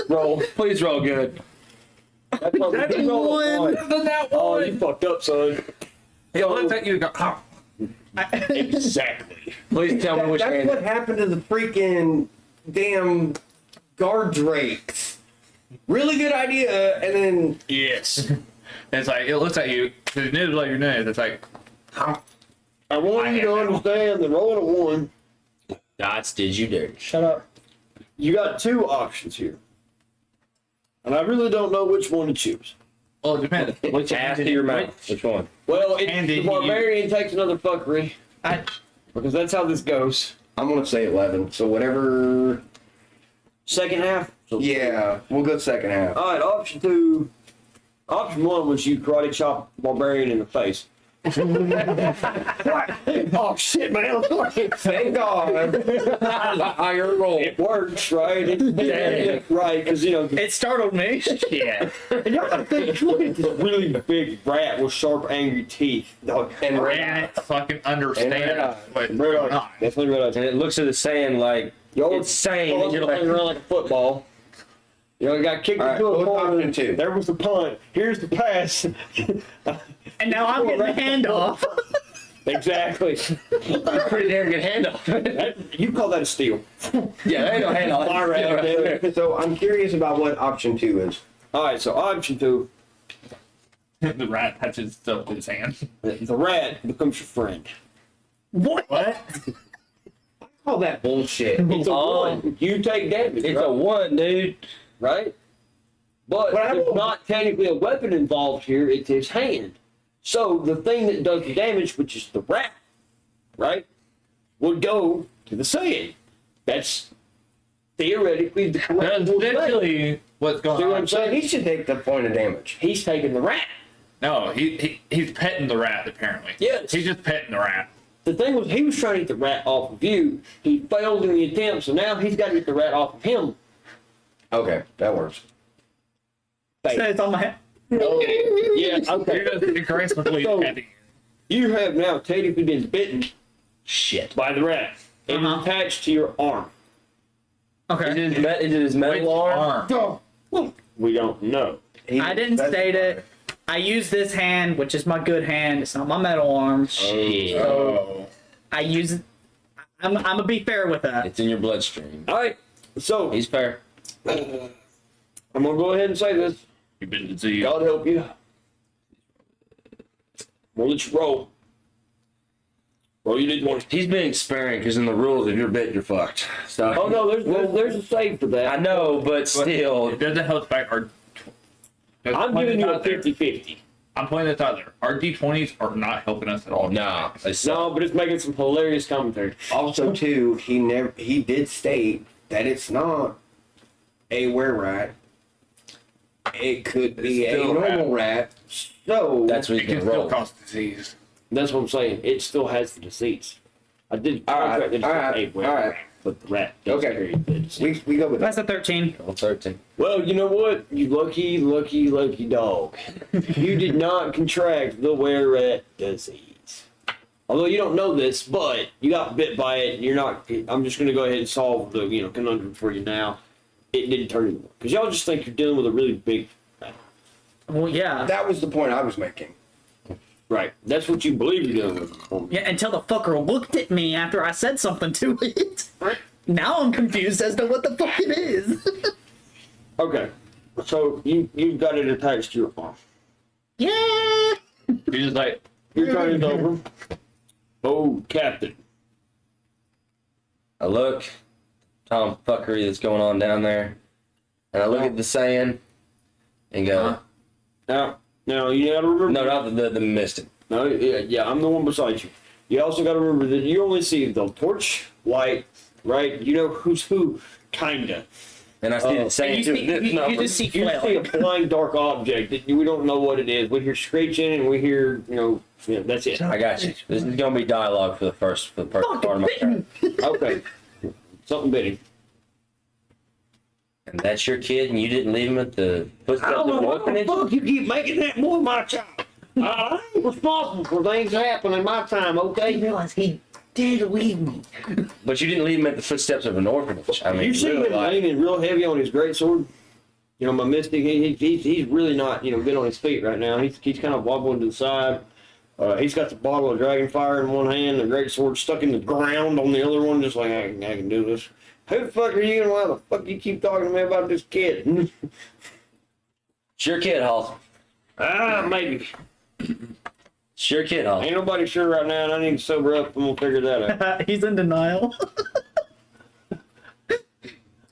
Roll. Please roll good. That's what we roll at one. Than that Oh, one. you fucked up, son. He looks at you and goes, oh. Exactly. Please tell me which That's hand. what happened to the freaking damn guard drakes. Really good idea, and then Yes. It's like, it looks at you, because it knows what your name is. It's like, I want you to understand the roll of one. Dots, did you dirty? Shut up. You got 2 options here. And I really don't know which one to choose. well, it depends. Which Ass to your mouth. Which one? Well, And the did barbarian takes another fuckery. I, Because that's how this goes. I'm gonna say 11. So whatever. Second half. So Yeah, we'll go second half. All right, option 2. Option 1 was you karate chop barbarian in the face. Oh shit, man! I'm sorry. Thank God. Higher roll. It works, right? Right, because you know. it startled me. Yeah. And y'all gotta think, look at this really big rat with sharp, angry teeth. Dog. And And red. it fucking And understands red what Red eyes. Definitely red eyes. And it looks at the sand like Y'all it's sane. Y'all And you're playing like, around like a football. You know, you got kicked All right, into a what's corner. option 2? There was the punt. Here's the pass. And now I'm getting the handoff. Exactly. pretty damn good handoff. You call that a steal. Yeah, there ain't no handoff. All right. So I'm curious about what option 2 is. All right, so option 2, the rat touches stuff with his hand. the rat becomes your friend. What? Call that bullshit. It's a On. 1. You take damage, It's right? a 1, dude. Right? But But I there's will- not technically a weapon involved here. It's his hand. So the thing that does the damage, which is the rat, right, would go to the Saiyan. That's theoretically the correct That's rule of play. literally what's See going what on. I'm So saying? he should take the point of damage. He's taking the rat. No, he's petting the rat, apparently. Yes. He's just petting the rat. the thing was, he was trying to get the rat off of you. He failed in the attempt, so now he's got to get the rat off of him. Okay, that works. So it's on my head. Oh, yeah, okay. You're gonna gracefully So- at the You have now technically been bitten Shit. by the rat. And it's attached to your arm. Okay. Is it his metal arm? We don't know. I didn't state it. I use this hand, which is my good hand. It's not my metal arm. Shit. Oh. I use it. I'm gonna be fair with that. It's in your bloodstream. All right, so He's fair. I'm gonna go ahead and say this. You've been diseased. God help you. We'll let you roll. Roll you did one. He's being sparing because in the rules, if you're bit, you're fucked. So. Oh no, there's a save for that. I know, but still. It doesn't help the fact our. I'm giving you a 50-50. I'm putting this out there. Our D20s are not helping us at all. Nah. No, but it's making some hilarious commentary. Also, too, he did state that it's not a were-rat. It could be It's a still a normal rat. So That's what It he's can gonna still roll. cause disease. That's what I'm saying. It still has the disease. I did contract that it's alright, a rat, alright. but the rat does Okay. carry the disease. we go with that. That's a 13. Roll 13. Well, you know what? You lucky, lucky, lucky dog. You did not contract the were-rat disease. Although you don't know this, but you got bit by it, and you're not. I'm just going to go ahead and solve the conundrum for you now. It didn't turn into one because y'all just think you're dealing with a really big rat. Well, yeah. That was the point I was making. Right. That's what you believe you're dealing with. Yeah, until the fucker looked at me after I said something to it. Now I'm confused as to what the fuck it is. Okay. So you've got it attached to your arm. Yeah. You're just like, You're turning it over. Oh, Captain. I look, Tom fuckery that's going on down there, and I look at the Saiyan and go, Now you got to remember. no, not the mystic. No, yeah, I'm the one beside you. You also got to remember that you only see the torch light, right? You know who's who, kinda. And I see the Saiyan you too. see- This you number. just see You see a flailing. flying dark object that we don't know what it is. We hear screeching and we hear, that's it. I got you. This is gonna be dialogue for the first part of my turn. Okay. Something bit him. And that's your kid, and you didn't leave him at the footsteps of the orphanage. you keep making that boy my child. I ain't responsible for things that happen in my time, okay? realize he did leave me. But you didn't leave him at the footsteps of an orphanage. I mean, You see really, him like, leaning real heavy on his great sword. My mystic, he's really not, good on his feet right now. He's kind of wobbling to the side. He's got the bottle of dragon fire in one hand, the great sword stuck in the ground on the other one, just like I can do this. Who the fuck are you, and why the fuck you keep talking to me about this kid? it's your kid, Hall. Maybe. It's your kid, Hall. Ain't nobody sure right now, and I need to sober up, and we'll figure that out. He's in denial.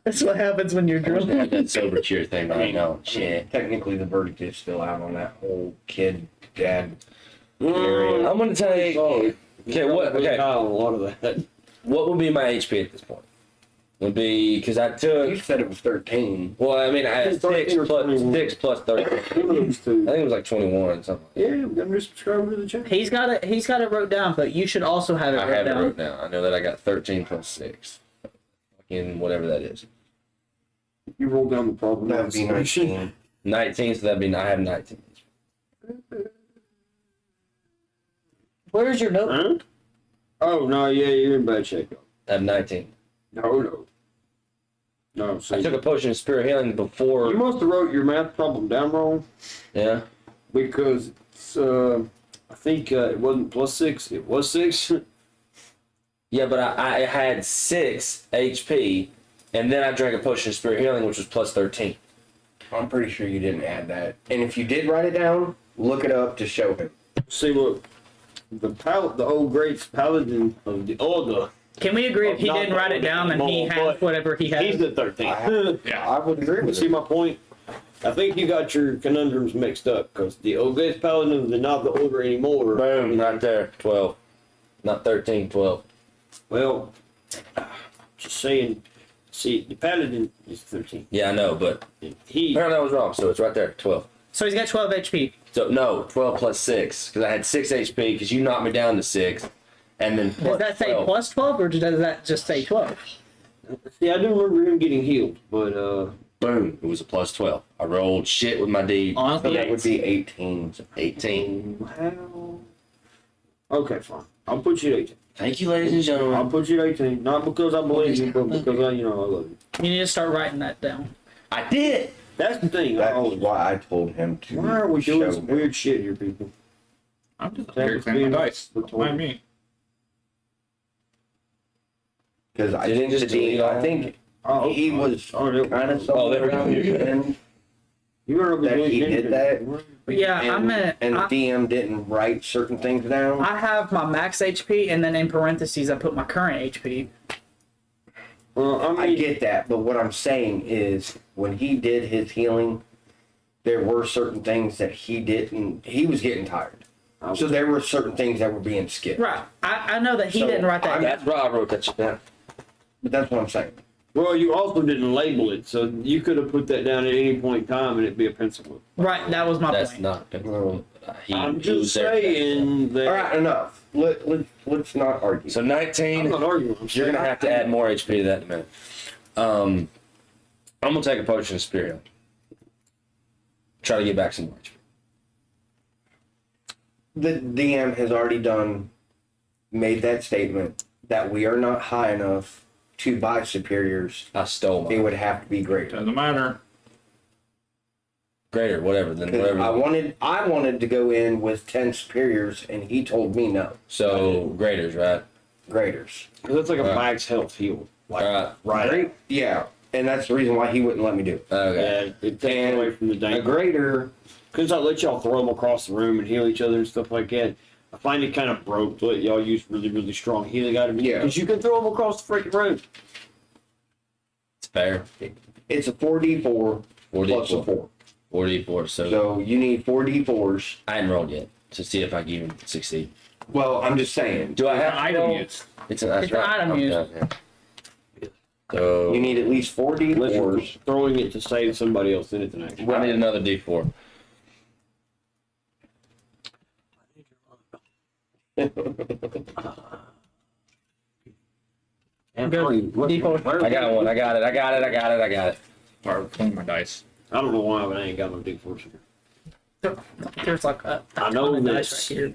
That's what happens when you're I wish they had drunk. that sober cheer thing, but I know. Shit. Technically, the verdict is still out on that whole kid, dad. I'm gonna tell you. Sorry. Okay, what? Really Okay, high on a lot of that. what would be my HP at this point? Would be because I You took. said it was 13. Well, I mean, I had It's 13 or 21. 6 plus 30. I think One of those two. it was like 21 something. Yeah, we got a new subscriber to the channel. He's got it wrote down, but you should also have it I wrote have it down. wrote down. I know that I got 13 plus 6. Fucking whatever that is. You roll down the problem. That would be 19. 19, so that'd be. I have 19. Where's your note? Huh? Oh, no, yeah, you're in bad shape. I have 19. No. No, see. I took a potion of spirit healing before. You must have wrote your math problem down wrong Yeah. because it's, I think it wasn't plus 6, it was 6. Yeah, but I had 6 HP, and then I drank a potion of spirit healing, which was plus 13. I'm pretty sure you didn't add that. And if you did write it down, look it up to show him. See what the old great paladin of the order. Can we agree if he didn't write it down, then he has whatever he He's has? the 13th. yeah. I would agree with See it. my point? I think you got your conundrums mixed up because the old great paladin is not the order anymore. Boom, right there. 12. Not 13, 12. Well, just saying. See, the paladin is 13. Yeah, I know, but He. apparently I was wrong, so it's right there, 12. So he's got 12 HP. So, no, 12 plus 6, because I had 6 HP, because you knocked me down to 6, and then Does that say 12. plus 12 or does that just say 12? Yeah, I do remember him getting healed, but Boom! It was a plus 12. I rolled shit with my D. So Honestly, that would be 18. 18. how? Okay, fine. I'll put you at 18. Thank you, ladies and I'll gentlemen. put you at 18. Not because I believe you, but because I love you. you need to start writing that down. I did. That's the thing. I That's always, why I told him to. why are we doing show some him. weird shit here, people? I'm just That here was cleaning my being dice. Don't mind me. Because I Did it think just the D, delete all? I think Oh, he was oh, there- kind of Oh, there we go. around the end, You better be that doing he anything. did that. But yeah, and the DM didn't write certain things down. I have my max HP and then in parentheses I put my current HP. Well, I I mean, get that, but what I'm saying is when he did his healing, there were certain things that he didn't. He was getting tired, so there were certain things that were being skipped. Right. I know that he So, didn't write that down. That's why I wrote that shit down. But that's what I'm saying. well, you also didn't label it, so you could have put that down at any point in time and it'd be a pencil whip. Right, that was my That's point. not. I'm he just was there for that. saying that. All right, enough. Let's not argue. So I'm 19. not arguing. I'm You're saying gonna have to add more HP to that in a minute. I'm gonna take a potion of spirit. Healing. Try to get back some more HP. The DM has already made that statement that we are not high enough to buy superiors. I stole It mine. would have to be greater. Doesn't matter. Greater, whatever. Then 'Cause whatever. I wanted to go in with 10 superiors, and he told me no. So graders, right? Graders. Because it's like a Right. max health heal. Like, Alright. right. Great. Yeah, and that's the reason why he wouldn't let me do it. Okay. Yeah, it takes And away from the A danger. grader, Because I let y'all throw them across the room and heal each other and stuff like that. I find it kind of broke to let y'all use really, really strong healing items. Yeah. Because you can throw them across the freaking room. It's fair. it's a 4d4 plus a 44. 4. 44. So So you need 4d4s. I hadn't rolled yet to see if I can even succeed. Well, I'm just saying. Do I have to Item roll? use. It's an It's an item use. So You need at least 4 Unless you're d4s. throwing it to save somebody else in it the next. I need another D4. D4. I got one. I got it. Or clean my dice. I don't know why, but I ain't got no D4s here. There's like a I know ton of dice this. right here,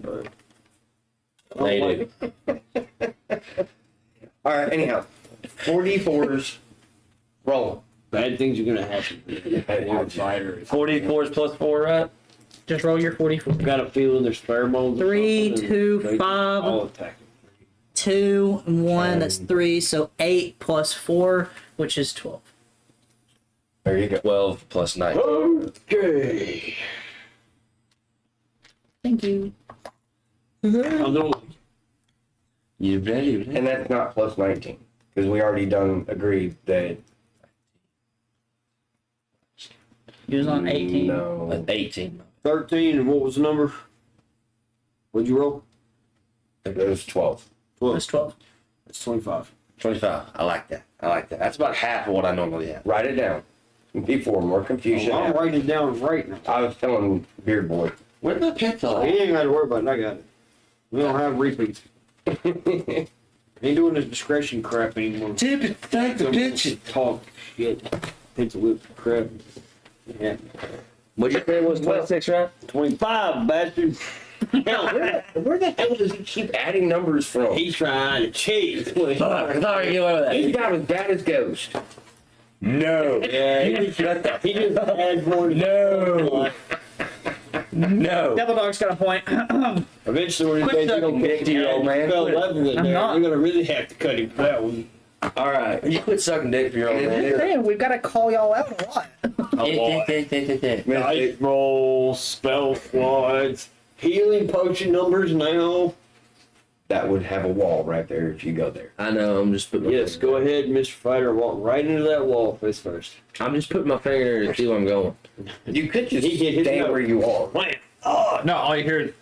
but They do. All right, anyhow. 4d4s. Roll. Bad things are gonna happen. Fighter. 44 is plus 4, right? just roll your 44. Got a feeling there's pheromones. or 3, something, 2, and they 5. all attack. 2 and 1, that's 3, so 8 plus 4, which is 12. There you go. 12 plus 9. Okay. Thank you. I know. You ready? And that's not plus 19. Because we already agreed that. You was on 18. No. 18. 13, and what was the number? What'd you roll? It was 12. 12. That's 12. That's 25. 25. I like that. That's about half of what I normally have. Write it down. Before more confusion. I'm writing it down right now. I was telling Beard Boy. Where'd my pencil He ain't got to worry about it. I got it. We don't have repeats. Ain't doing this discretion crap anymore. Tip it, thank the bitch. Talk shit. Pencil whip crap. Yeah. What'd you say it was 26, right? 25, bastard. Hell, Where the hell does he keep adding numbers from? he's trying to cheat. Fuck, I thought I could get away with He's that. about as bad as Ghost. No. Yeah, he just adds more. No. No. Devil Dog's got a point. Eventually, when Quit he's sucking gonna dick to your old man. spell level in I'm there, not. you're gonna really have to cut him for that one. All right. You quit sucking dick for your old man. Man, we've got to call y'all out a lot. Dice rolls, spell slots, healing potion numbers now. That would have a wall right there if you go there. I know. I'm just putting. My Yes, go ahead, Mr. Fighter. Walk right into that wall face first. I'm just putting my finger there to see where I'm going. You could just He hit his stay note. where you are. Wham! No, all you hear is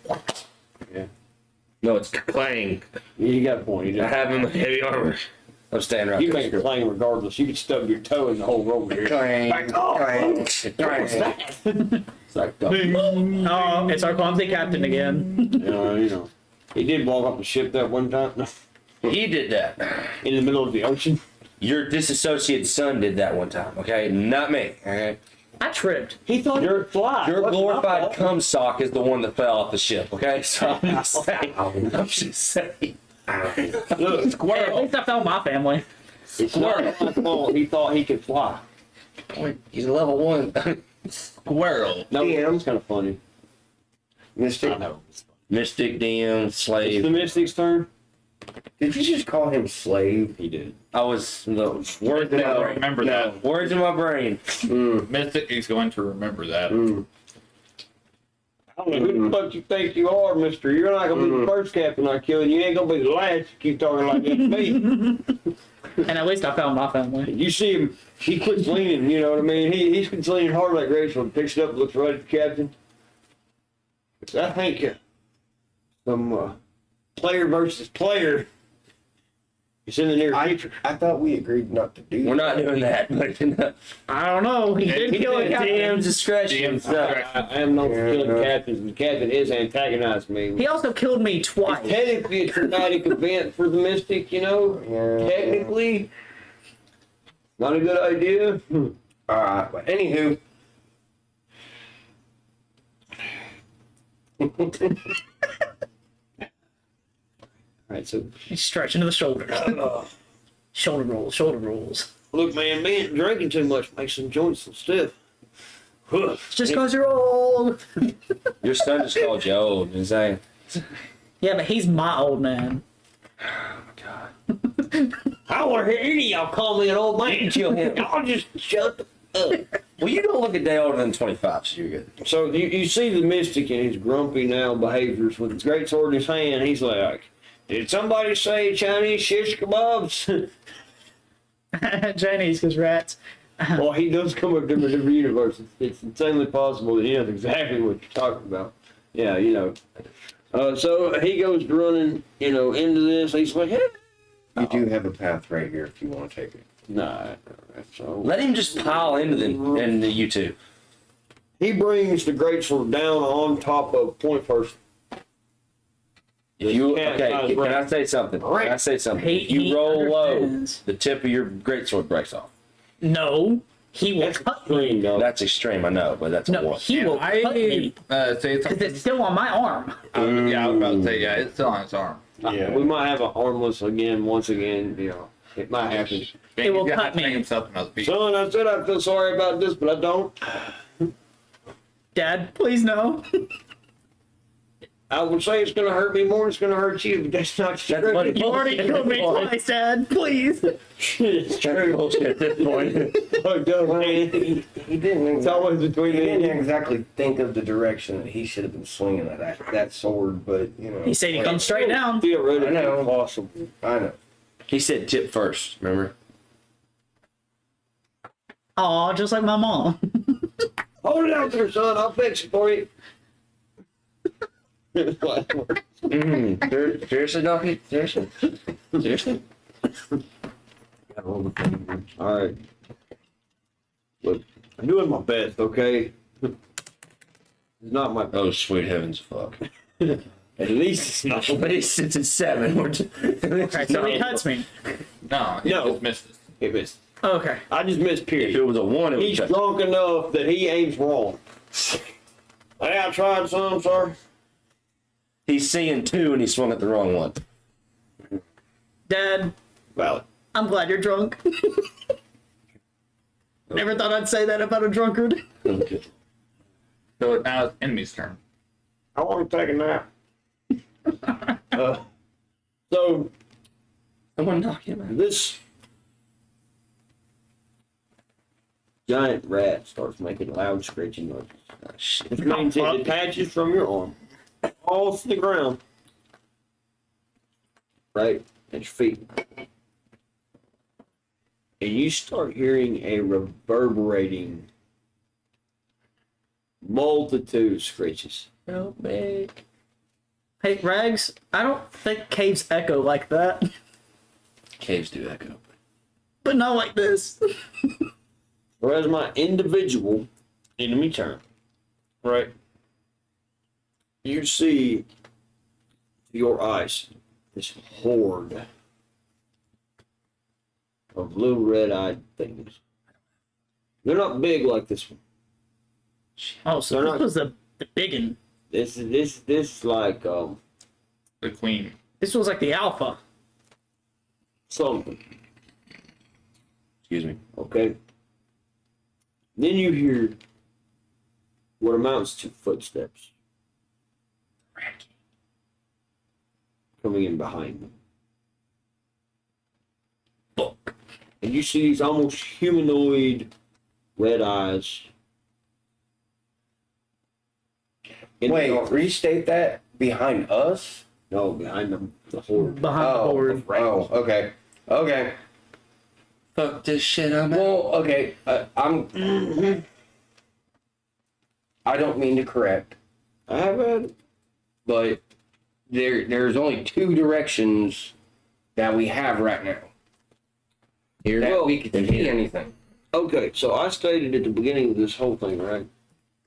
No, it's clang. You got a point. You I have him in heavy armor. I'm standing right You there. make it clang regardless. You can stub your toe in the whole roll here. Clang, clang, clang. It's like, Oh, it's our clumsy captain again. you know. He did walk off the ship that one time He did that. in the middle of the ocean. Your disassociated son did that one time, okay? Not me, okay? I tripped. He thought he could fly. Your Wasn't my glorified fault. cum sock is the one that fell off the ship, okay? So I'm just saying. I'm just saying. Look, Hey, at least I found my family. it's not my fault. He thought he could fly. He's a level 1. Squirrel. No, Damn. it's kind of funny. Mystic, I know. Mystic, DM, It's slave. the Mystic's turn. did you just call him slave? He did. I was the words in my No, brain. Remember that. Words in my brain. Mystic is going to remember that. I don't know who the fuck you think you are, mister. You're not gonna be the first captain I kill, and you ain't gonna be the last. You keep talking like that to me. And at least I found my family. You see him, he quits leaning, you know what I mean? He's quits leaning hard like Rachel, picks it up, looks right at the captain. I think some player versus player is in the near future. I thought we agreed not to do We're that. not doing that, but I don't know. He did he kill a did. captain. DM discretion. DM So. I am not killing the captains. The captain is antagonizing me. He also killed me twice. Technically, a traumatic event for the Mystic, you know? Yeah. Technically, not a good idea. Alright, but anywho. Alright, so He's stretching to the shoulders. Shoulder rolls, shoulder rolls. look, man, drinking too much makes some joints so stiff. It's just because you're old. Your son just called you old. Is that? Yeah, but he's my old man. I don't want to hear any of y'all call me an old man. Kill him. Y'all just shut the up. Well, you don't look a day older than 25, so you're good. So you see the Mystic in his grumpy now behaviors with his great sword in his hand. He's like, did somebody say Chinese shish kebabs? Chinese, because rats. Well, he does come up different universes. It's insanely possible that he knows exactly what you're talking about. Yeah, you know. So he goes running, you know, into this. He's like, hey. You do have a path right here if you want to take it. Nah. So Let him just pile into them and you two. he brings the greatsword down on top of point first. If you Yeah, okay, can I say something? Can I say something? He- If you he roll low, understands. the tip of your greatsword breaks off. No, he will That's cut me. extreme, though. That's extreme, I know, but that's a No, one. he will cut me. Say Because something. it's still on my arm. Yeah, I was about to say, yeah, it's still on its arm. Yeah. We might have an armless again, once again, you know. It might happen. It will He's gonna cut have to me. make himself another piece. Son, I said I feel sorry about this, but I don't. Dad, please no. I would say it's going to hurt me more than it's going to hurt you, but that's not true. That's funny. You already killed me twice, Dad. Please. It's true. Bullshit at this point. Fucked up, man. He didn't. It's always between He me and didn't you. exactly think of the direction that he should have been swinging that sword, but you know. He said he comes straight down. Theoretically I know. possible. I know. He said tip first, remember? Aw, just like my mom. Hold it out there, son. I'll fix it for you. Seriously, Donkey? Seriously? Seriously? All right. Look, I'm doing my best, okay? It's not my best. Oh, sweet heavens, fuck. At least it's not. At least it's a 7. Okay, so he cuts me. No, he No. just missed it. It missed. Okay. I just missed If period. it was a 1, it would He's touch. drunk enough that he aims wrong. Hey, I tried, son. I'm sorry. He's seeing 2 and he swung at the wrong one. Dad, Valid. I'm glad you're drunk. Never thought I'd say that about a drunkard. Okay. So now it's enemy's turn. I want to take a nap. So Someone knock him out. this giant rat starts making loud screeching noises. Oh, shit. Which means it detaches from your arm, falls to the ground, right at your feet. And you start hearing a reverberating multitude of screeches. Help me. Hey, Rags, I don't think caves echo like that. Caves do echo. But not like this. Whereas my individual enemy turn, right? You see your eyes this horde of little red-eyed things. They're not big like this one. Oh, so They're this not- was the big one. This like The queen. This was like the alpha. something. Excuse me. Okay. Then you hear what amounts to footsteps coming in behind them. Fuck. And you see these almost humanoid red eyes. in the Wait, dark. restate that. Behind us? No, behind them, the horde. Behind the board. Oh, okay. Okay. Fuck this shit, I'm out. Well, okay. I don't mean to correct, I have had but there's only two directions that we have right now Here, that we can see anything. okay, so I stated at the beginning of this whole thing, right,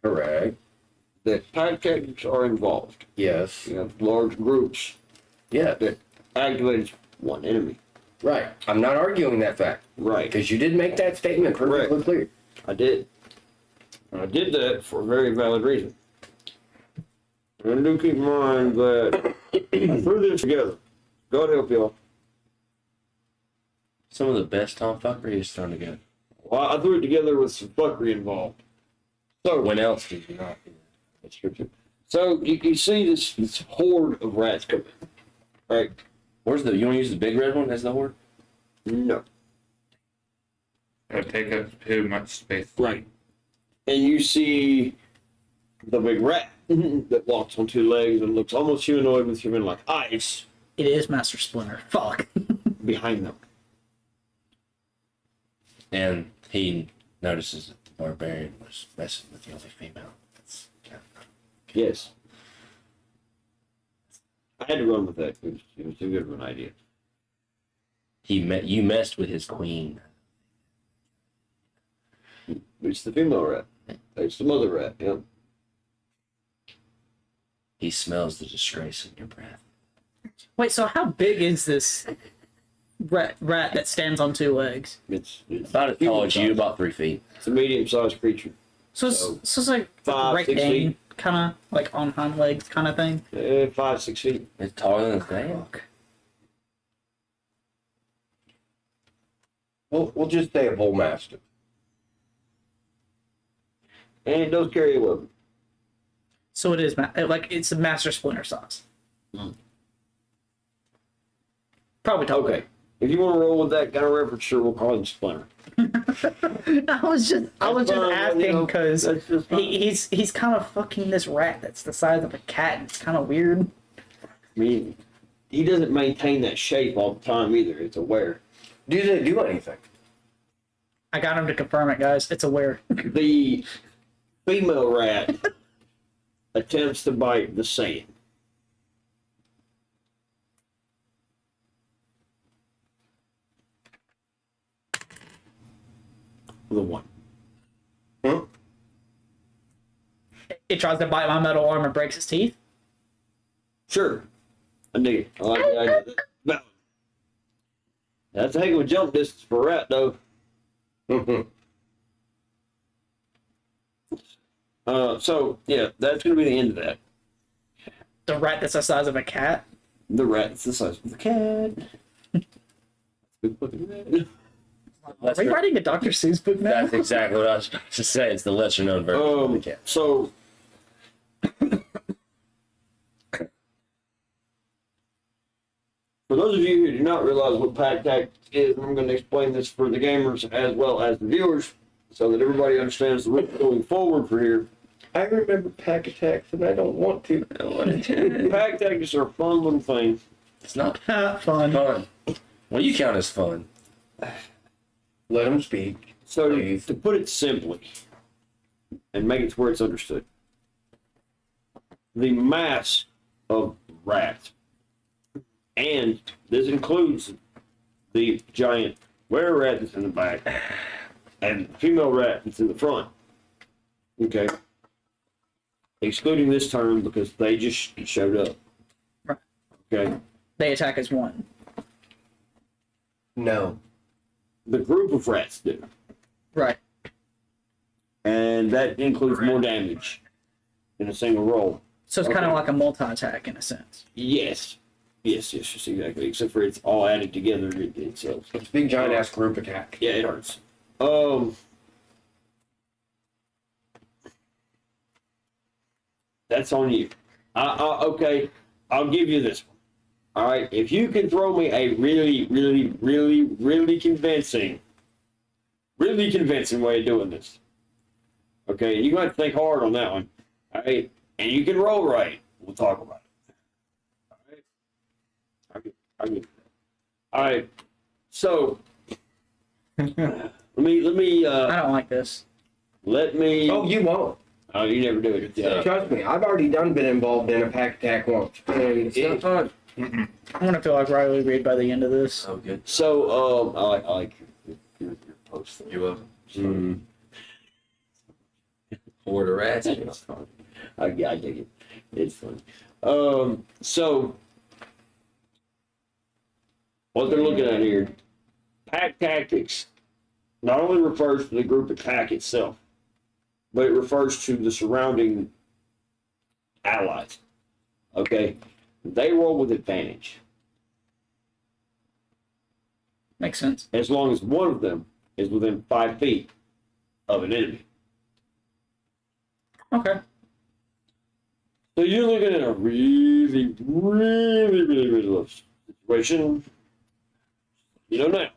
Correct. that pack tactics are involved. Yes. You have large groups Yeah. that activates one enemy. Right. I'm not arguing that fact Right. because you did make that statement perfectly clear. I did. And I did that for a very valid reason. And do keep in mind that I threw this together. God help y'all. some of the best Tom fuckery he's thrown together. Well, I threw it together with some fuckery involved. So When else did you not do that? that's scripture. So you see this horde of rats coming. Right? Where's the? You want to use the big red one as the horde? No. It would take up too much space. Right. And you see the big rat that walks on two legs and looks almost humanoid with human-like eyes It is Master Splinter. Fuck. behind them. And he notices that the barbarian was messing with the only female. That's kind of Yes. I had to run with that. It was too good of an idea. you messed with his queen. It's the female rat. It's the mother rat, yeah. He smells the disgrace in your breath. Wait, so how big is this rat that stands on two legs? It's About as tall as you, about 3 feet. It's a medium-sized creature. So it's like 5, 6 rectangle, feet. kind of like on hind legs kind of thing. 5, 6 feet. It's taller than a thing. We'll just say a bull mastiff. And it does carry a weapon. So it is like it's a Master Splinter size. Probably taller. Okay. If you want to roll with that kind of reference, sure, we'll call him Splinter. I was just fine, you asking know, because that's just fine. he's kind of fucking this rat that's the size of a cat. And it's kind of weird. I mean, he doesn't maintain that shape all the time either. It's aware. Do they do anything? I got him to confirm it, guys. It's aware. The female rat attempts to bite the Saiyan. The one. Huh? It tries to bite my metal arm and breaks its teeth. Sure. I dig it. I like the idea. But that's a heck of a jump distance for a rat, though. So, yeah, that's going to be the end of that. The rat that's the size of a cat. The rat's the size of the cat. Big fucking rat. Are we writing a Dr. Seuss book now? That's exactly what I was about to say. It's the lesser known version of the cat. So, for those of you who do not realize what pack tactics is, I'm going to explain this for the gamers as well as the viewers, so that everybody understands the route going forward for here. I remember pack attacks and I don't want to. Pack tactics are a fun little thing. It's not Fun. fun. Well, you count as fun. Let them speak. So, Please. to put it simply, and make it to where it's understood, the mass of rats, and this includes the giant were rat that's in the back, and the female rat that's in the front. Okay? Excluding this term because they just showed up. Right. Okay. They attack as one. No. The group of rats do. Right. And that includes more damage in a single roll. So it's kind of Okay. like a multi-attack in a sense. Yes. Yes, exactly. Except for it's all added together itself. It's a big giant ass group attack. Yeah, it hurts. That's on you. Okay, I'll give you this one. All right, if you can throw me a really convincing way of doing this. Okay, you're going to think hard on that one. All right, and you can roll right. We'll talk about it. All right. I get that. All right. So let me. I don't like this. Let me. Oh, you won't. Oh, you never do it. Yeah. Trust me, I've already been involved in a pack attack once. And It's not fun. I'm gonna feel like Riley Reid by the end of this. Oh, good. So I like your post. You're welcome. Mm. Horde of rats. It's fun. I dig it. It's fun. So what they're looking at here, pack tactics, not only refers to the group attack itself, but it refers to the surrounding allies. Okay, they roll with advantage Makes sense. as long as one of them is within 5 feet of an enemy. Okay. So you're looking at a really rough situation. You know now.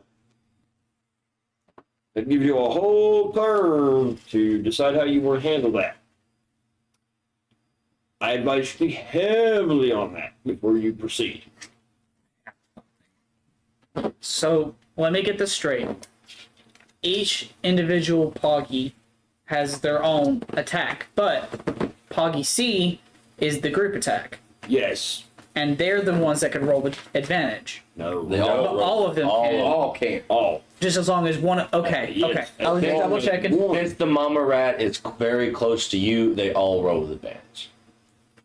That gives you a whole turn to decide how you want to handle that. I advise you to be heavily on that before you proceed. So let me get this straight. Each individual Poggy has their own attack, but Poggy C is the group attack, Yes. and they're the ones that can roll with advantage. No. They all But all of them can. all can. All. Just as long as one. Okay. Yes. Okay. I was just double checking. Since the mama rat is very close to you, they all roll with advantage.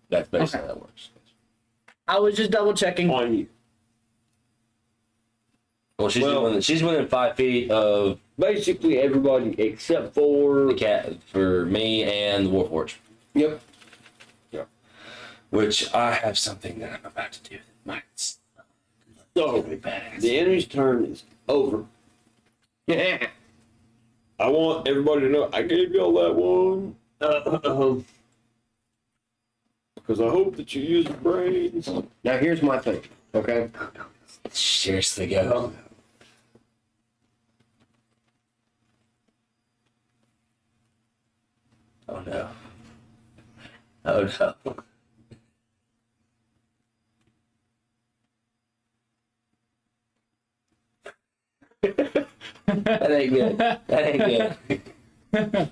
That's basically how that works. I was just double checking. On you. Well, Well- she's within 5 feet of Basically everybody except for the cat for me and the Warforged, Yep. which I have something that I'm about to do that might so be badass. the enemy's turn is over. Yeah. I want everybody to know I gave y'all that one. Because I hope that you use your brains. Now here's my thing. Okay. Seriously, go. Oh no. Oh no. That ain't good. That ain't good.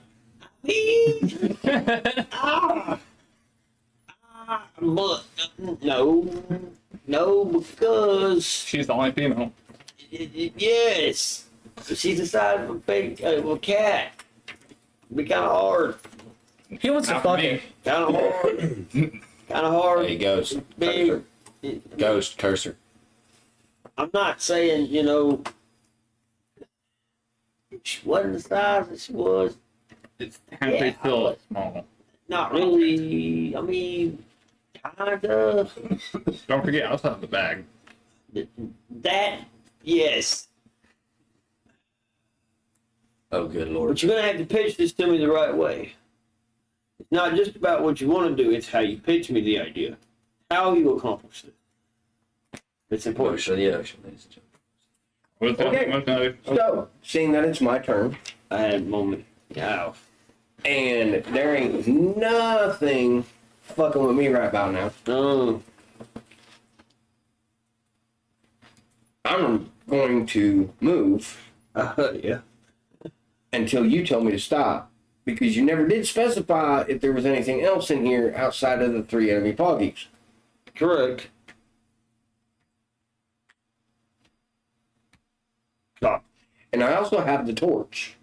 But no, because She's the only female. yes, she's the size of a big cat. Be kind of hard, He wants to Not fuck me. it. kind of hard, kind of hard. Hey, Ghost. Big. Cursor. Ghost. Cursor. I'm not saying she wasn't the size that she was. It's technically Yeah, still small. Not really. I mean, kinda. Don't forget, I also have the bag. That yes. Oh, good lord. But you're gonna have to pitch this to me the right way. It's not just about what you want to do, it's how you pitch me the idea. How you accomplish it. It's important. Motion of the ocean, ladies and gentlemen. What's that? Okay. What's that? So, seeing that it's my turn, I had a moment. Ow. and there ain't nothing fucking with me right about now. I'm going to move Yeah. until you tell me to stop, because you never did specify if there was anything else in here outside of the 3 enemy Poggies. Correct. Stop. And I also have the torch,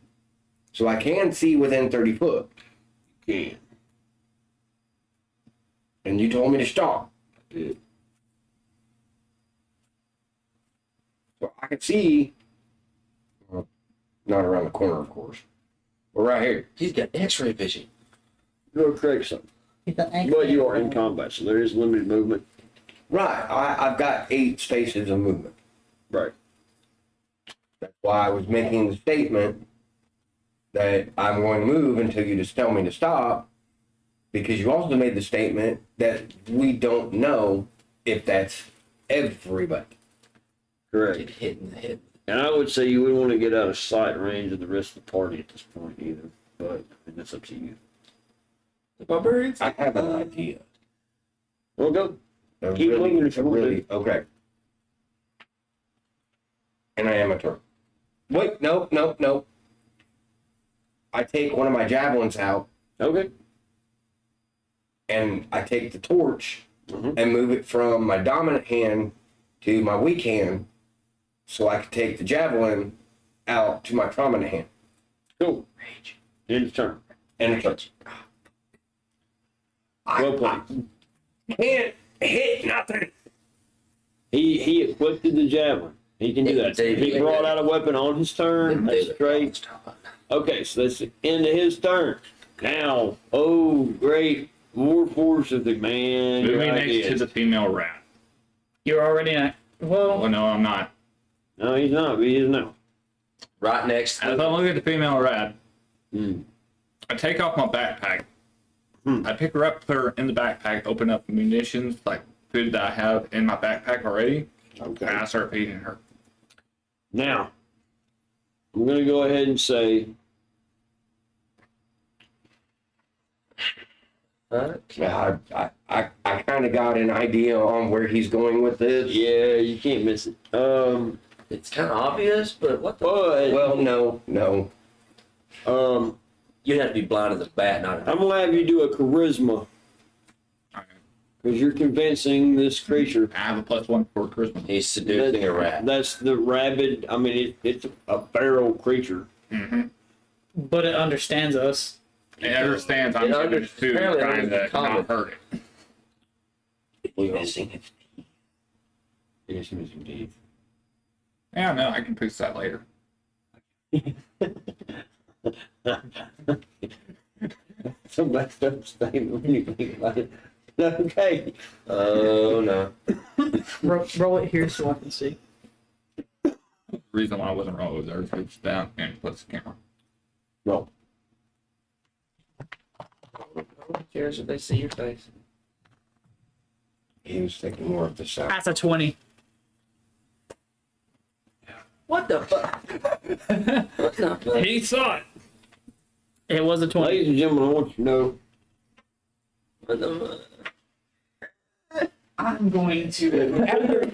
so I can see within 30 foot. Can. And you told me to stop. Good. could see, well, not around the corner, of course, but right here. He's got X-ray vision. You're correct, something. But you are in combat, so there is limited movement. Right, I've got 8 spaces of movement. Right. That's why I was making the statement that I'm going to move until you just tell me to stop, because you also made the statement that we don't know if that's everybody. Correct. Get hit in the head. And I would say you wouldn't want to get out of sight range of the rest of the party at this point either. But I mean, that's up to you. The barbarians? I have an idea. Well, go. A Keep really, moving if you a want to. really, okay. And I am a turtle. Wait, no. I take one of my javelins out Okay. and I take the torch and move it from my dominant hand to my weak hand so I can take the javelin out to my prominent hand. Cool. End of turn. And a touch. Well played. I can't hit nothing. He equipped the javelin. He can do that. He brought out a weapon on his turn. That's great. Okay, so that's the end of his turn. Now, oh, great. More force of the man. Moving Your next to ideas. the female rat. You're already not. Well, Well, no, I'm not. No, he's not, but he is now. Right next to As I look at the female rat, Hmm. I take off my backpack. I pick her up, put her in the backpack, open up munitions, like food that I have in my backpack already, Okay. and I start feeding her. Now, I'm going to go ahead and say, Yeah, I kind of got an idea on where he's going with this. yeah, you can't miss it. It's kind of obvious, but what the? But, Well, no. You'd have to be blind as a bat, not I'm going to have you do a charisma Okay. because you're convincing this creature. I have a +1 for charisma. He's seducing a rat. That's the rabid. I mean, it's a feral creature. but it understands us. It understands I'm It giving it food, apparently trying to understands not hurt it. Missing his Yes, missing teeth. Yeah, no, I can fix that later. Some messed up statement when you think about it. Okay. Oh no. Roll it here so I can see. The reason why I wasn't rolling was there, it's down and plus the camera. Roll. Who cares if they see your face? He was thinking more of the sound. That's a 20. What the fuck? What the fuck? He saw it. It was a 20. Ladies and gentlemen, I want you to know What the fuck? I'm going to.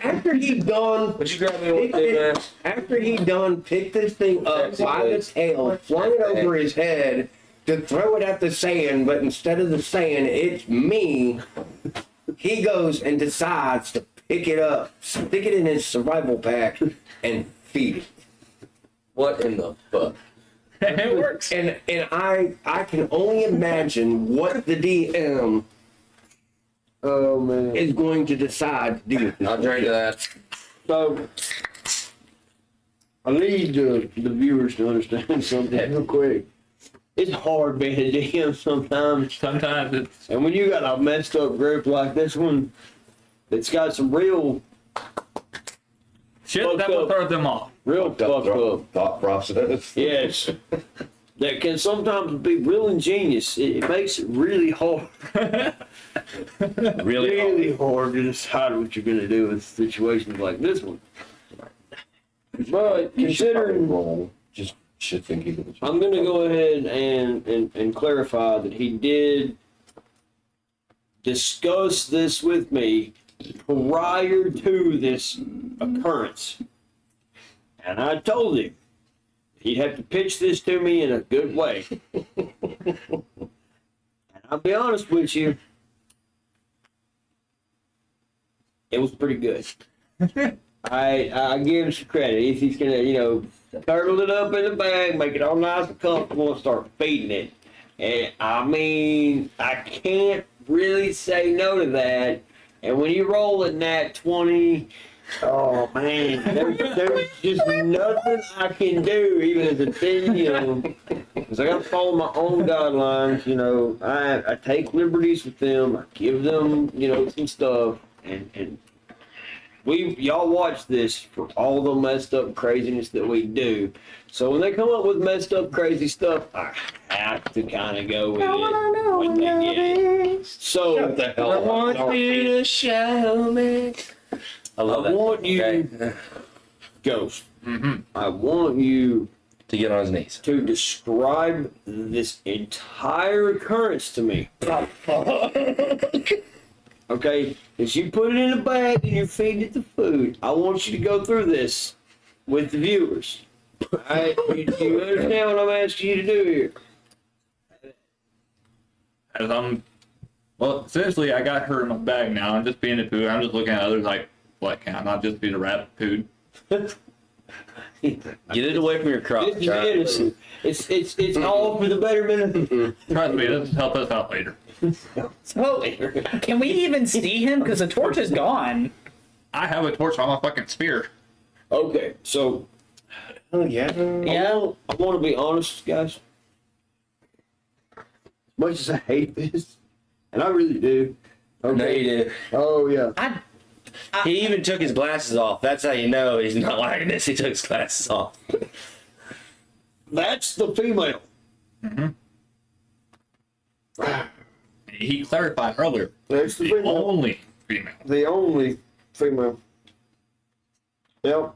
After he done, Would you grab me one too, man? after he done picked this thing up by the tail, flung it over his head to throw it at the Saiyan, but instead of the Saiyan, it's me. He goes and decides to pick it up, stick it in his survival pack, and feed it. What in the fuck? It works. And I can only imagine what the DM oh man. is going to decide to do with this. I'll drink to that. So, I need the viewers to understand something real quick. It's hard being a DM sometimes. Sometimes it's And when you got a messed up group like this one, it's got some real shit that will throw them off. fucked up. Thought process. Yes. That can sometimes be real ingenious. It makes it really hard. Really hard to decide what you're going to do in situations like this one. But considering, roll, just should think he was. I'm going to go ahead and clarify that he did discuss this with me prior to this occurrence. And I told him he'd have to pitch this to me in a good way. And I'll be honest with you, it was pretty good. I give him some credit. He's gonna, turtle it up in the bag, make it all nice and comfortable, and start feeding it. And I mean, I can't really say no to that. And when you roll a nat 20, Oh man, there's just nothing I can do, even as a 10, because I got to follow my own guidelines. I take liberties with them. I give them, some stuff, and y'all watch this for all the messed up craziness that we do. So when they come up with messed up crazy stuff, I have to kind of go with it when they get it. So Shut the hell I up. want you to show me. I I love that. want you, Okay. Ghost. Mm-hmm. I want you To get on his knees. to describe this entire occurrence to me. Okay, as you put it in a bag and you're feeding it the food, I want you to go through this with the viewers. You understand what I'm asking you to do here? As well, essentially, I got her in my bag now. I'm just being the food. I'm just looking at others like, what, can I not just be the rat food? Get it away from your crotch. This is all right? innocent. It's all for the betterment of Trust me, this will help us out later. So, can we even see him? Because the torch is gone. I have a torch on my fucking spear. Okay, so Oh, yeah. Yeah. I want to be honest, guys. As much as I hate this, and I really do. No, you did. Oh yeah. He even took his glasses off. That's how you know he's not liking this. He took his glasses off. That's the female. He clarified earlier. That's the The female. only female. The only female. Yep.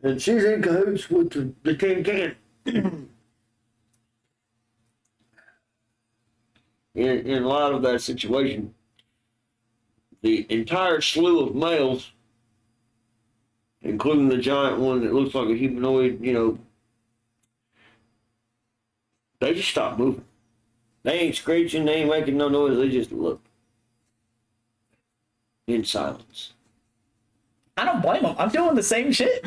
And she's in cahoots with the tin can. in light of that situation, the entire slew of males, including the giant one that looks like a humanoid, they just stop moving. They ain't screeching, they ain't making no noise, they just look. In silence. I don't blame him. I'm doing the same shit.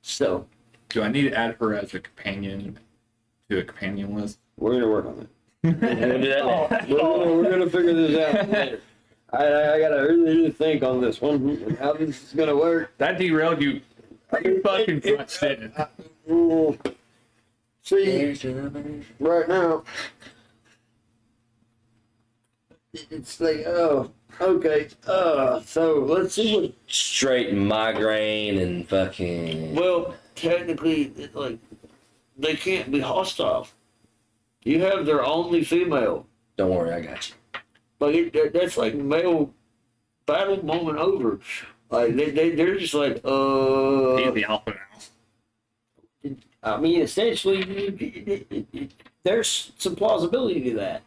So, Do I need to add her as a companion to a companion list? we're gonna work on that. We're gonna do that next. We're gonna figure this out later. I gotta really think on this one and how this is gonna work. That derailed you. You fucking crushed it. See, right now, it's like, oh, okay, so let's see what. Straight migraine and fucking. Well, technically, like, they can't be hostile. You have their only female. Don't worry, I got you. Like that's like male battle moment over. Like they're just like He's the alpha now. I mean, essentially, there's some plausibility to that.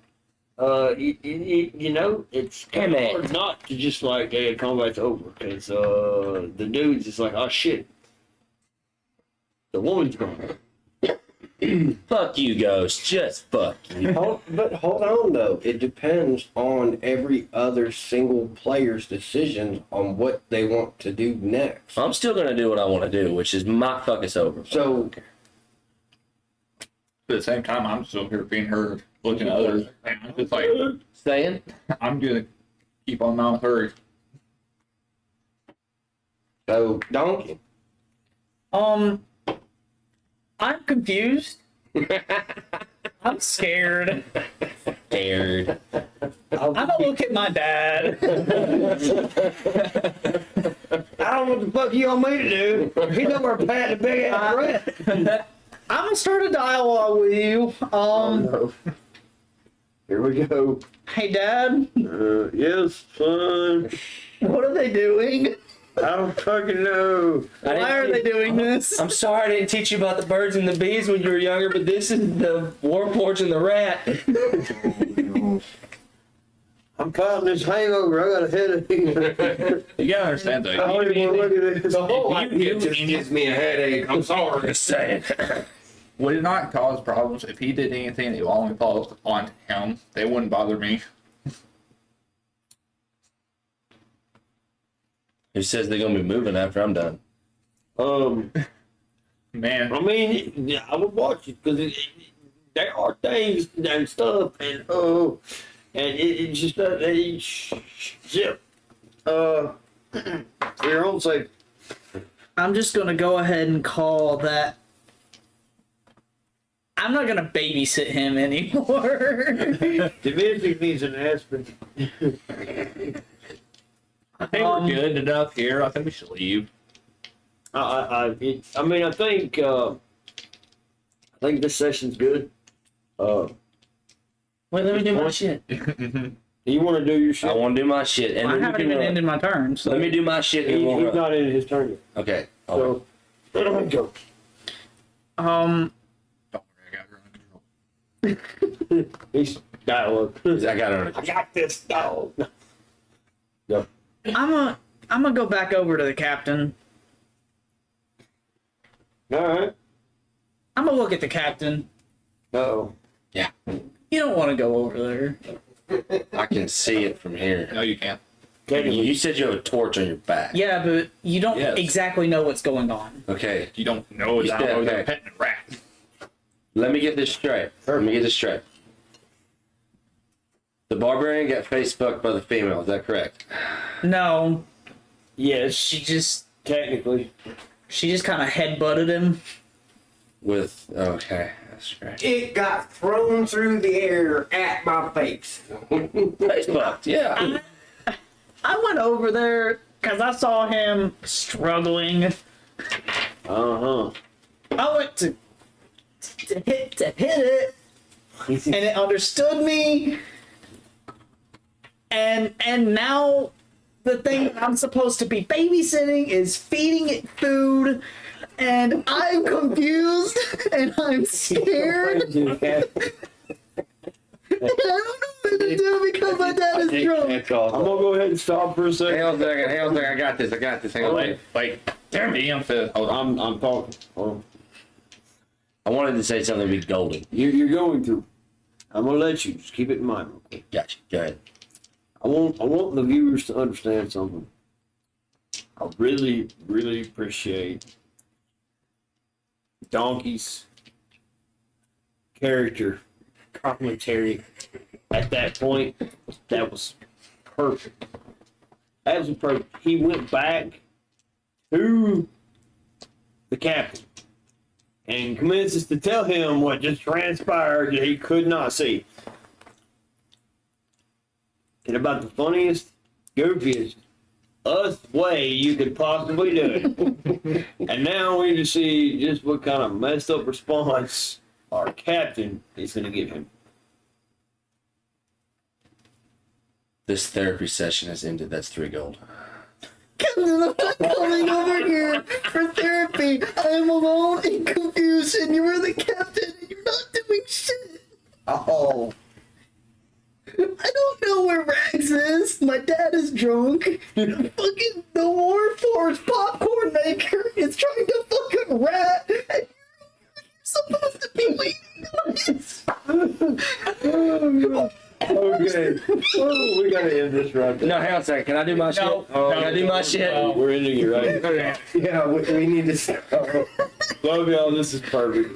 It's kind of hard not to just like, hey, combat's over, because the dude's just like, oh shit, the woman's gone. Fuck you, Ghost. Just fuck you. But hold on, though. It depends on every other single player's decision on what they want to do next. I'm still gonna do what I want to do, which is my fuck us over. So, At the same time, I'm still here being her, looking at others. And I'm just like, Saying? I'm gonna keep on mount her. Donkey. I'm confused. I'm scared. Scared. I'm gonna look at my dad. I don't know what the fuck you want me to do. He's over patting a big ass rat. I'm gonna start a dialogue with you. No. Here we go. Hey, Dad. Yes, son. What are they doing? I don't fucking know. Why are they doing this? I'm sorry I didn't teach you about the birds and the bees when you were younger, but this is the warforged and the rat. I'm fighting this hangover. I got a headache. You gotta understand I though. don't even want to look at this. The whole If you idea do just any- gives me a headache. I'm sorry. Just saying. Would it not cause problems if he did anything that only falls on him? They wouldn't bother me. Who says they're gonna be moving after I'm done? Man, I mean, yeah, I would watch it because there are things and stuff, and And it just zip. For your own sake. I'm just gonna go ahead and call that. I'm not gonna babysit him anymore. Diminishing needs an aspirin. I think we're good enough here. I think we should leave. I mean, I think this session's good. Wait, let me do my shit. You want to do your shit? I want to do my shit. And I then we haven't can, even ended my turn. So. Let me do my shit. And He's we'll, not in his turn yet. okay. So, go. Um, Don't worry, I got her under control. He's dialogue. I got it. I got this dog. Go. I'm gonna go back over to the captain. All right. I'm gonna look at the captain. Uh-oh. Yeah. You don't want to go over there. I can see it from here. No, you can't. You said you have a torch on your back. Yeah, but you don't Yes. exactly know what's going on. Okay. You don't know You that said- I was okay. a petting rat. Let me get this straight. The barbarian got face fucked by the female. Is that correct? No, Yes. she just Technically. kind of headbutted him. Okay, that's great. It got thrown through the air at my face. Face fucked. Yeah. I went over there because I saw him struggling. Uh-huh. I went to hit it, and it understood me. And now the thing that I'm supposed to be babysitting is feeding it food, and I'm confused and I'm scared. And I don't know what to do because my dad is drunk. That's all. I'm gonna go ahead and stop for a second. Hang on a second. I got this. Hang on. Wait. Damn fit. Hold on. I'm talking. Hold on. I wanted to say something be golden. You're going to. I'm gonna let you. Just keep it in mind real quick. Gotcha. Go ahead. I want the viewers to understand something. I really, really appreciate Donkey's character commentary at that point. That was perfect. That was perfect. He went back to the captain and commences to tell him what just transpired that he could not see. And about the funniest, goofiest, us way you could possibly do it. And now we just see just what kind of messed up response our captain is going to give him. This therapy session has ended. That's 3 gold. Captain, I'm not coming over here for therapy. I am alone and confused, and you were the captain, and you're not doing shit. Oh. I don't know where Rags is. My dad is drunk. Fucking the War Force popcorn maker is trying to fucking rat, and you're supposed to be leading on it. Okay. Oh, we got to end this right there. No, hang on a second. Can I do my shit? Can I do my shit? We're ending it right. Yeah, we need to stop. Love y'all. This is perfect.